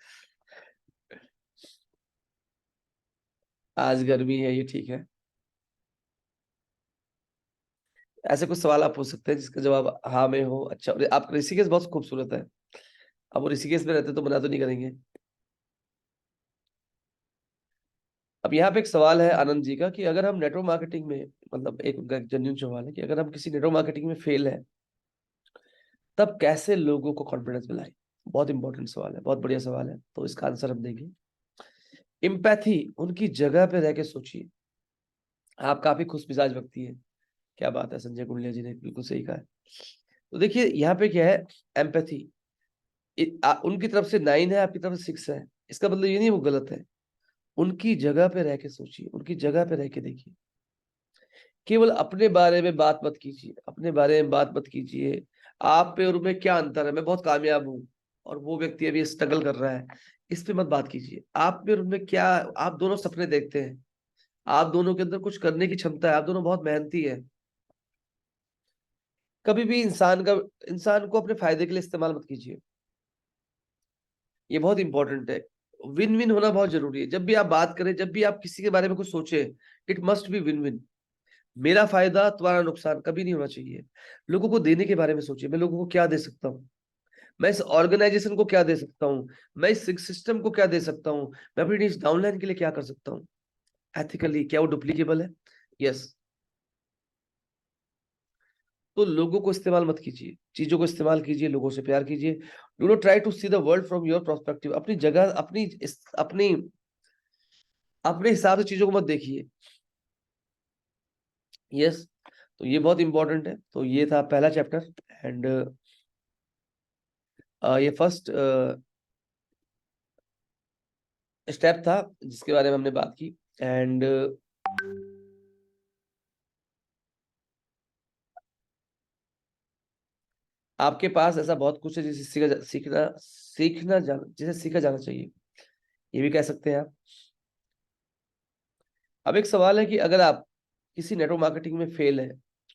आज गर्मी है, ये ठीक है। ऐसे कुछ सवाल आप पूछ सकते हैं जिसका जवाब हाँ में हो। अच्छा, और आपका ऋषिकेश बहुत खूबसूरत है, अब वो ऋषिकेश में रहते तो मना तो नहीं करेंगे। अब यहाँ पे एक सवाल है आनंद जी का कि अगर हम नेटवर्क मार्केटिंग में, मतलब एक उनका जेन्युइन सवाल है कि अगर हम किसी नेटवर्क मार्केटिंग में फेल है तब कैसे लोगों को कॉन्फिडेंस मिलाएं। बहुत इंपॉर्टेंट सवाल है, बहुत बढ़िया सवाल है, तो इसका आंसर हम देंगे। इम्पैथी, उनकी जगह पे रह के सोचिए। आप काफी खुश मिजाज व्यक्ति है, क्या बात है, संजय कुंडलिया जी ने बिल्कुल सही कहा है। तो देखिए यहाँ पे क्या है, एम्पैथी। उनकी तरफ से 9 है, आपकी तरफ से 6 है, इसका मतलब ये नहीं वो गलत है। उनकी जगह पे रह के सोचिए, उनकी जगह पे रह के देखिए। केवल अपने बारे में बात मत कीजिए, अपने बारे में बात मत कीजिए। आप पे और उनमें क्या अंतर है, मैं बहुत कामयाब हूँ और वो व्यक्ति अभी स्ट्रगल कर रहा है, इस पे मत बात कीजिए। आप पे और उनमें क्या, आप दोनों सपने देखते हैं, आप दोनों के अंदर कुछ करने की क्षमता है, आप दोनों बहुत मेहनती है। कभी भी इंसान को अपने फायदे के लिए इस्तेमाल मत कीजिए, ये बहुत इंपॉर्टेंट है। विन विन होना बहुत जरूरी है। जब भी आप बात करें, जब भी आप किसी के बारे में कुछ सोचे, it must be win win. मेरा फायदा तुम्हारा नुकसान कभी नहीं होना चाहिए। लोगों को देने के बारे में सोचिए, मैं लोगों को क्या दे सकता हूँ, मैं इस ऑर्गेनाइजेशन को क्या दे सकता हूँ, मैं इस सिस्टम को क्या दे सकता हूँ, मैं अपनी डाउनलाइन के लिए क्या कर सकता हूँ। एथिकली क्या वो डुप्लीकेबल है? यस। तो लोगों को इस्तेमाल मत कीजिए, चीजों को इस्तेमाल कीजिए, लोगों से प्यार कीजिए। Do not try to see the world from your perspective. अपनी जगह, अपनी अपने हिसाब से चीजों को मत देखिए। यस, तो ये बहुत इंपॉर्टेंट है। तो ये था पहला चैप्टर, एंड ये फर्स्ट स्टेप था जिसके बारे में हमने बात की। एंड आपके पास ऐसा बहुत कुछ है जिसे जिसे सीखा जाना चाहिए, ये भी कह सकते हैं आप। अब एक सवाल है कि अगर आप किसी नेटवर्क मार्केटिंग में फेल है,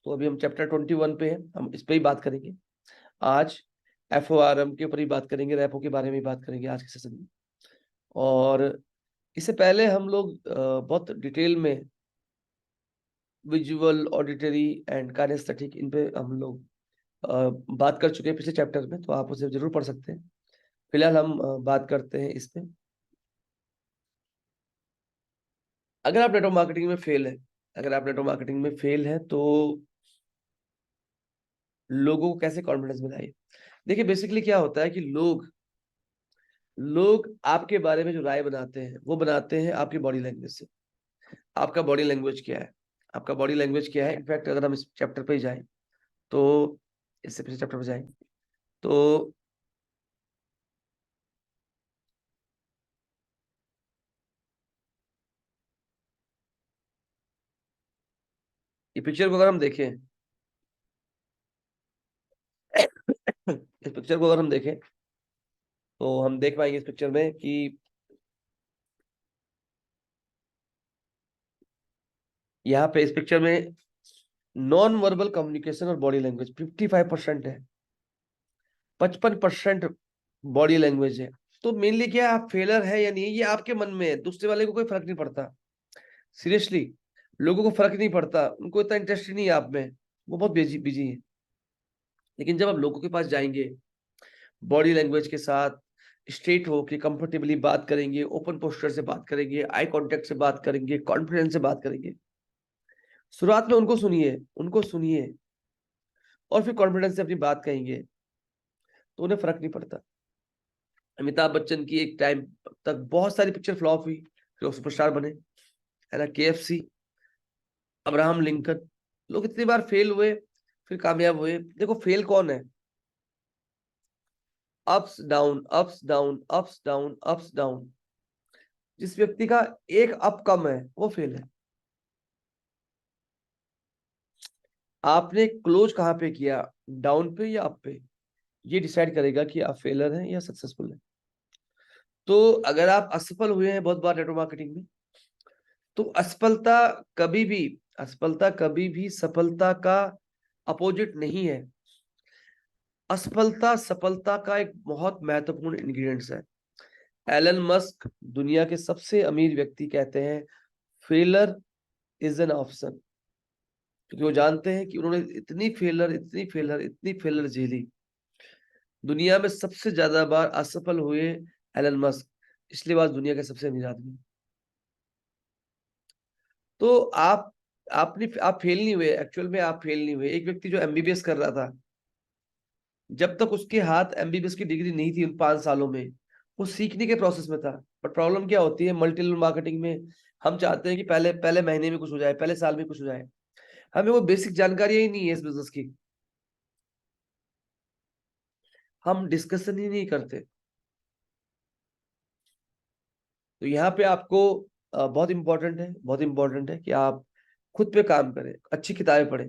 तो अभी हम चैप्टर 21 पे हैं, हम इस पे ही बात करेंगे आज। FORM के ऊपर ही बात करेंगे, रैपो के बारे में ही बात करेंगे आज के सेशन में। और इससे पहले हम लोग बहुत डिटेल में विजुअल, ऑडिटरी एंड काइनेस्थेटिक, इन पे हम लोग बात कर चुके हैं पिछले चैप्टर में, तो आप उसे जरूर पढ़ सकते हैं। फिलहाल हम बात करते हैं इस पे। अगर आप नेटवर्क मार्केटिंग में फेल है, अगर आप नेटवर्क मार्केटिंग में फेल है तो लोगों को कैसे कॉन्फिडेंस मिलाइए। देखिए बेसिकली क्या होता है कि लोग आपके बारे में जो राय बनाते हैं वो बनाते हैं आपकी बॉडी लैंग्वेज से। आपका बॉडी लैंग्वेज क्या है, आपका बॉडी लैंग्वेज क्या है। इनफैक्ट अगर हम इस चैप्टर पे जाएं, तो इससे पिछले चैप्टर पे जाएं तो ये पिक्चर को अगर हम देखें इस पिक्चर को अगर हम देखें तो हम देख पाएंगे इस पिक्चर में कि यहाँ पे इस पिक्चर में नॉन वर्बल कम्युनिकेशन और बॉडी लैंग्वेज 55% है, 55% बॉडी लैंग्वेज है। तो मेनली क्या है, आप फेलर है या नहीं ये आपके मन में है, दूसरे वाले को कोई फर्क नहीं पड़ता। सीरियसली, लोगों को फर्क नहीं पड़ता, उनको इतना इंटरेस्ट ही नहीं है आप में, वो बहुत बिजी बिजी है। लेकिन जब आप लोगों के पास जाएंगे, बॉडी लैंग्वेज के साथ स्ट्रेट होके कंफर्टेबली बात करेंगे, ओपन पोस्चर से बात करेंगे, आई कांटेक्ट से बात करेंगे, कॉन्फिडेंस से बात करेंगे, शुरुआत में उनको सुनिए और फिर कॉन्फिडेंस से अपनी बात कहेंगे, तो उन्हें फर्क नहीं पड़ता। अमिताभ बच्चन की एक टाइम तक बहुत सारी पिक्चर फ्लॉप हुई, फिर वो सुपरस्टार बने, है ना। KFC, अब्राहम लिंकन, लोग इतनी बार फेल हुए फिर कामयाब हुए। देखो फेल कौन है, ups down, ups down, ups down, ups down. जिस व्यक्ति का एक अप कम है वो फेल है। आपने क्लोज कहाँ पे किया, डाउन पे या अप पे, ये डिसाइड करेगा कि आप फेलर हैं या सक्सेसफुल हैं। तो अगर आप असफल हुए हैं बहुत बार नेटवर्क मार्केटिंग में, तो असफलता कभी भी सफलता का अपोजिट नहीं है। असफलता सफलता का एक बहुत महत्वपूर्ण इंग्रेडिएंट्स है। एलन मस्क, दुनिया के सबसे अमीर व्यक्ति, कहते हैं फेलर इज एन ऑप्शन, क्योंकि वो जानते हैं कि उन्होंने इतनी फेलर झेली। दुनिया में सबसे ज्यादा बार असफल हुए एलन मस्क, इसलिए आज दुनिया के सबसे अमीर आदमी। तो आप फेल नहीं हुए, एक्चुअल में आप फेल नहीं हुए। एक व्यक्ति जो एमबीबीएस कर रहा था, जब तक उसके हाथ एमबीबीएस की डिग्री नहीं थी उन 5 सालों में, वो सीखने के प्रोसेस में था। बट प्रॉब्लम क्या होती है मल्टी लेवल मार्केटिंग में, हम चाहते हैं कि पहले पहले महीने में कुछ हो जाए, पहले साल में कुछ हो जाए। हमें वो बेसिक जानकारी ही नहीं है इस बिजनेस की, हम डिस्कशन ही नहीं करते। तो यहाँ पे आपको बहुत इंपॉर्टेंट है कि आप खुद पे काम करें, अच्छी किताबें पढ़ें।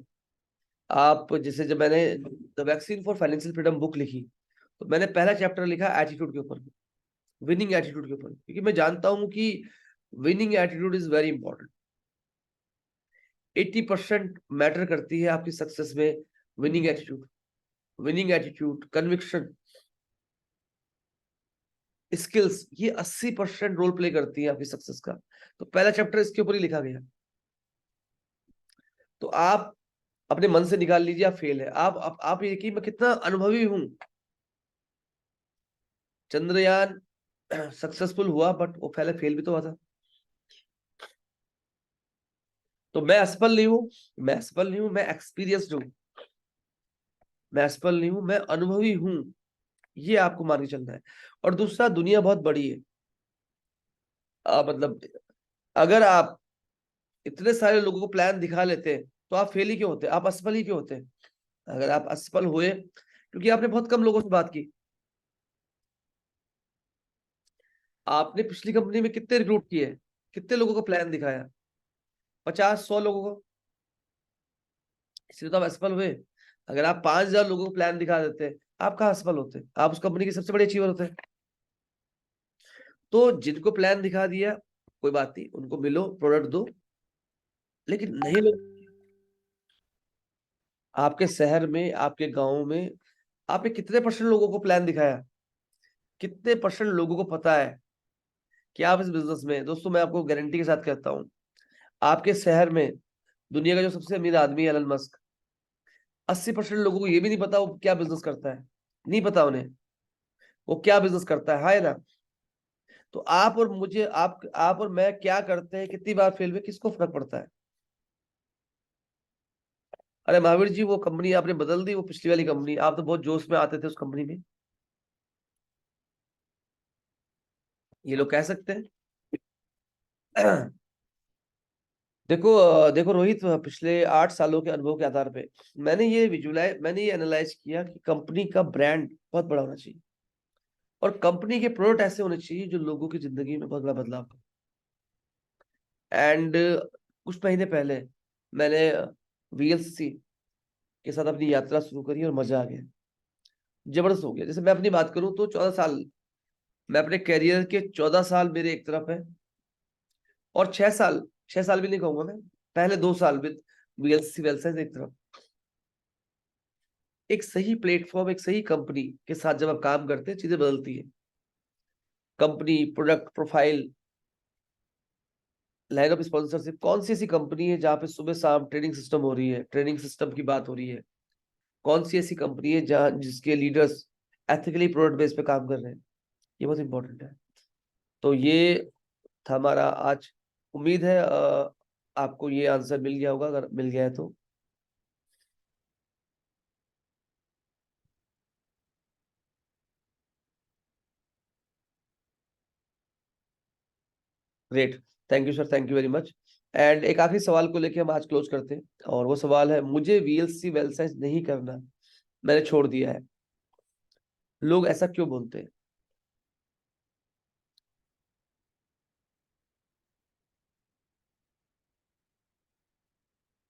आप जैसे जब मैंने the vaccine for financial freedom book लिखी, तो मैंने पहला चैप्टर लिखा एटीट्यूड के ऊपर, विनिंग एटीट्यूड के ऊपर, क्योंकि मैं जानता हूं कि winning attitude is very important. 80% matter करती है आपकी सक्सेस में विनिंग एटीट्यूड, कन्विक्शन, स्किल्स, ये 80% रोल प्ले करती है आपकी सक्सेस का। तो पहला चैप्टर इसके ऊपर ही लिखा गया। तो आप अपने मन से निकाल लीजिए आप फेल है। आप ये कि मैं कितना अनुभवी हूं। चंद्रयान सक्सेसफुल हुआ, बट वो पहले फेल भी तो हुआ था। तो मैं असफल नहीं हूं, मैं एक्सपीरियंस्ड हूं। मैं असफल नहीं हूं, मैं अनुभवी हूं। ये आपको मान के चलना है। और दूसरा, दुनिया बहुत बड़ी है। मतलब अगर आप इतने सारे लोगों को प्लान दिखा लेते हैं, तो आप फेल ही क्यों होते, आप असफल ही क्यों होते। अगर आप असफल हुए क्योंकि आपने बहुत कम लोगों से बात की। आपने पिछली कंपनी में कितने रिक्रूट किए, कितने लोगों को प्लान दिखाया, 50-100 लोगों को, इसलिए तो आप असफल हुए। अगर आप 5,000 लोगों को प्लान दिखा देते, आप कहाँ असफल होते, आप उस कंपनी के सबसे बड़े अचीवर होते। तो जिनको प्लान दिखा दिया कोई बात नहीं, उनको मिलो, प्रोडक्ट दो। लेकिन नहीं लोग आपके शहर में, आपके गांव में आपने कितने परसेंट लोगों को प्लान दिखाया, कितने परसेंट लोगों को पता है कि आप इस बिजनेस में। दोस्तों मैं आपको गारंटी के साथ कहता हूं, आपके शहर में दुनिया का जो सबसे अमीर आदमी है एलन मस्क, 80% लोगों को ये भी नहीं पता वो क्या बिजनेस करता है। नहीं पता उन्हें वो क्या बिजनेस करता है। हाय ना। तो आप और मुझे, आप और मैं क्या करते हैं, कितनी बार फेल हुए, किसको फर्क पड़ता है। अरे महावीर जी, वो कंपनी आपने बदल दी, वो पिछली वाली कंपनी, आप तो बहुत जोश में आते थे उस कंपनी में, ये लोग कह सकते हैं। देखो रोहित, पिछले 8 सालों के अनुभव के आधार पे मैंने ये एनालाइज किया कि कंपनी का ब्रांड बहुत बड़ा होना चाहिए, और कंपनी के प्रोडक्ट ऐसे होने चाहिए जो लोगों की जिंदगी में बहुत बड़ा बदलाव करें। एंड कुछ महीने पहले मैंने वीएलसी के साथ अपनी यात्रा शुरू करी और मजा आ गया, जबरदस्त हो गया। जैसे मैं अपनी बात करूं तो 14 साल, मैं अपने करियर के 14 साल मेरे एक तरफ है, और 6 साल भी नहीं कहूंगा मैं, पहले 2 साल विद वीएलसी वेलसाइज एक तरफ। एक सही प्लेटफॉर्म, एक सही कंपनी के साथ जब आप काम करते हैं, चीजें बदलती है। Company, product profile, line of sponsorship, कौन सी ऐसी कंपनी है जहाँ पे सुबह शाम ट्रेनिंग सिस्टम हो रही है, ट्रेनिंग सिस्टम की बात हो रही है। कौन सी ऐसी कंपनी है जहाँ जिसके लीडर्स एथिकली प्रोडक्ट बेस पे काम कर रहे हैं। ये बहुत इंपॉर्टेंट है। तो ये था हमारा आज। उम्मीद है आपको ये आंसर मिल गया होगा, अगर मिल गया है तो। Great, thank you sir, thank you very much. And एक आखिरी सवाल को लेके हम आज क्लोज करते हैं, और वो सवाल है, मुझे वीएलसी वेल साइंस नहीं करना, मैंने छोड़ दिया है, लोग ऐसा क्यों बोलते हैं।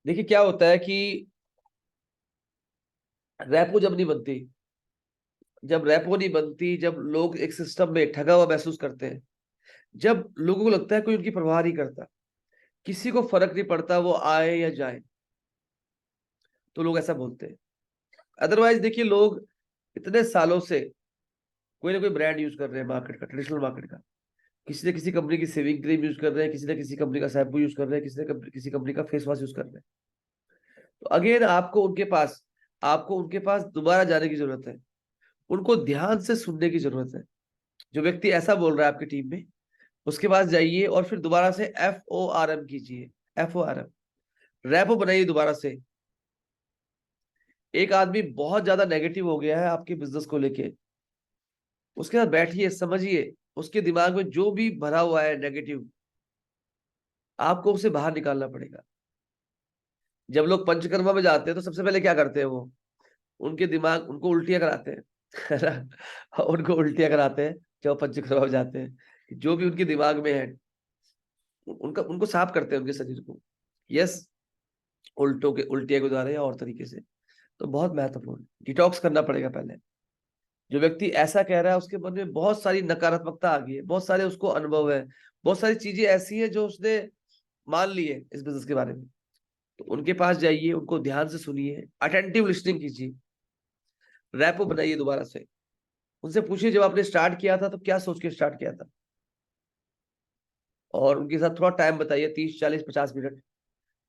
देखिए क्या होता है कि रैपो जब नहीं बनती, जब लोग एक सिस्टम में ठगा हुआ महसूस करते हैं, जब लोगों को लगता है कोई उनकी परवाह नहीं करता, किसी को फर्क नहीं पड़ता वो आए या जाए, तो लोग ऐसा बोलते हैं। अदरवाइज देखिए, लोग इतने सालों से कोई ना कोई ब्रांड यूज कर रहे हैं मार्केट का, ट्रेडिशनल मार्केट का। किसी न किसी कंपनी की सेविंग क्रीम यूज कर रहे हैं, किसी न किसी कंपनी का शैम्पू यूज कर रहे हैं, किसी न किसी कंपनी का फेस वॉश यूज कर रहे हैं। तो अगेन आपको उनके पास दोबारा जाने की जरूरत है, उनको ध्यान से सुनने की जरूरत है। जो व्यक्ति ऐसा बोल रहा है आपकी टीम में, उसके पास जाइए और फिर दोबारा से FORM कीजिए, FORM, रैपो बनाइए दोबारा से। एक आदमी बहुत ज्यादा नेगेटिव हो गया है आपके बिजनेस को लेके, उसके साथ बैठिए, समझिए उसके दिमाग में जो भी भरा हुआ है नेगेटिव, आपको उसे बाहर निकालना पड़ेगा। जब लोग पंचकर्मा में जाते हैं तो सबसे पहले क्या करते हैं, वो उनको उल्टियां कराते हैं है ना? उनको उल्टियां कराते हैं जब पंचकर्मा में जाते हैं। जो भी उनके दिमाग में है उनको साफ करते हैं, उनके शरीर को। यस, उल्टियां के द्वारा या और तरीके से। तो बहुत महत्वपूर्ण, डिटॉक्स करना पड़ेगा पहले। जो व्यक्ति ऐसा कह रहा है उसके मन में बहुत सारी नकारात्मकता आ गई है, बहुत सारे उसको अनुभव है, बहुत सारी चीजें ऐसी है जो उसने मान ली है इस बिजनेस के बारे में। तो उनके पास जाइए, उनको ध्यान से सुनिए, अटेंटिव लिसनिंग कीजिए, रैपो बनाइए दोबारा से। उनसे पूछिए जब आपने स्टार्ट किया था तो क्या सोच के स्टार्ट किया था, और उनके साथ थोड़ा टाइम बताइए, 30 40 50 मिनट।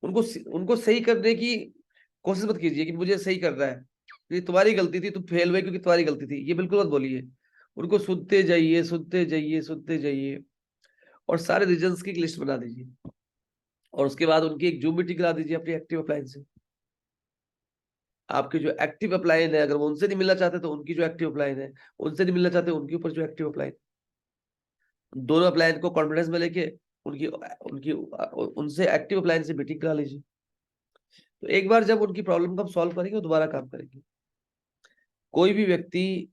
उनको सही करने की कोशिश मत कीजिए कि मुझे सही कर रहा है, ये तुम्हारी गलती थी, तुम फेल हुए क्योंकि तुम्हारी गलती थी, ये बिल्कुल मत बोलिए। उनको सुनते जाइए, सुनते जाइए, सुनते जाइए, और सारे रीजंस की एक लिस्ट बना दीजिए। और उसके बाद उनकी एक जूम मीटिंग करा दीजिए अपनी एक्टिव अपलाइन से। आपके जो एक्टिव अपलाइन है, अगर वो उनसे नहीं मिलना चाहते तो उनकी जो एक्टिव अपलाइन है, उनसे नहीं मिलना चाहते उनके ऊपर जो एक्टिव अपलाइन, दोनों अपलाइन को कॉन्फिडेंस में लेके उनकी उनकी उनसे एक्टिव अपलाइन से मीटिंग करा लीजिए। तो एक बार जब उनकी प्रॉब्लम को हम सॉल्व करेंगे वो दोबारा काम करेंगे। कोई भी व्यक्ति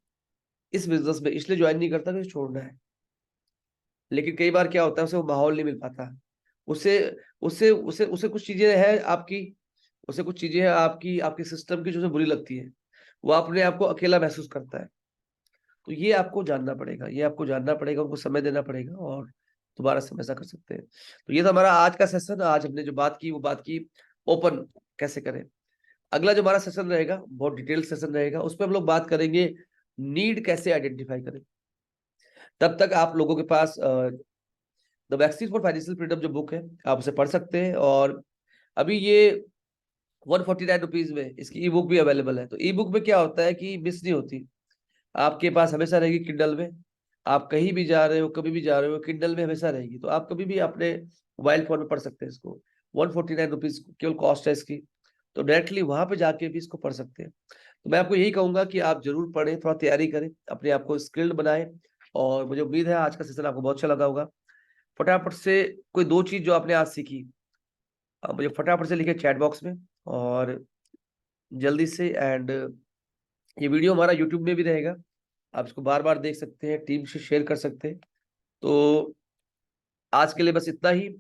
इस बिजनेस में इसलिए ज्वाइन नहीं करता कि छोड़ना है, लेकिन कई बार क्या होता है, उसे वो माहौल नहीं मिल पाता। उसे उसे उसे उसे कुछ चीजें हैं आपकी, उसे कुछ चीजें हैं आपकी सिस्टम की जो उसे बुरी लगती है, वो अपने आप को अकेला महसूस करता है। तो ये आपको जानना पड़ेगा, उनको समय देना पड़ेगा, और दोबारा से हम ऐसा कर सकते हैं। तो ये था हमारा आज का सेशन। आज हमने जो बात की वो बात की ओपन कैसे करें। अगला जो हमारा सेशन रहेगा बहुत डिटेल सेशन रहेगा, उसमें हम लोग बात करेंगे नीड कैसे आइडेंटिफाई करें। तब तक आप लोगों के पास the vaccine for financial freedom जो बुक है आप उसे पढ़ सकते हैं, और अभी ये 149 रुपीज में इसकी ई बुक भी अवेलेबल है। तो ई बुक में क्या होता है कि मिस नहीं होती, आपके पास हमेशा रहेगी किंडल में। आप कहीं भी जा रहे हो, कभी भी जा रहे हो, किंडल में हमेशा रहेगी, तो आप कभी भी अपने मोबाइल फोन में पढ़ सकते हैं इसको। 149 रुपीज केवल कॉस्ट है इसकी, तो डायरेक्टली वहां पे जाके भी इसको पढ़ सकते हैं। तो मैं आपको यही कहूंगा कि आप जरूर पढ़ें, थोड़ा तैयारी करें, अपने आप को स्किल्ड बनाएं। और मुझे उम्मीद है आज का सेशन आपको बहुत अच्छा लगा होगा। फटाफट से कोई 2 चीज जो आपने आज सीखी मुझे फटाफट से लिखे चैट बॉक्स में, और जल्दी से। एंड ये वीडियो हमारा यूट्यूब में भी रहेगा, आप इसको बार बार देख सकते हैं, टीम से शेयर कर सकते हैं। तो आज के लिए बस इतना ही।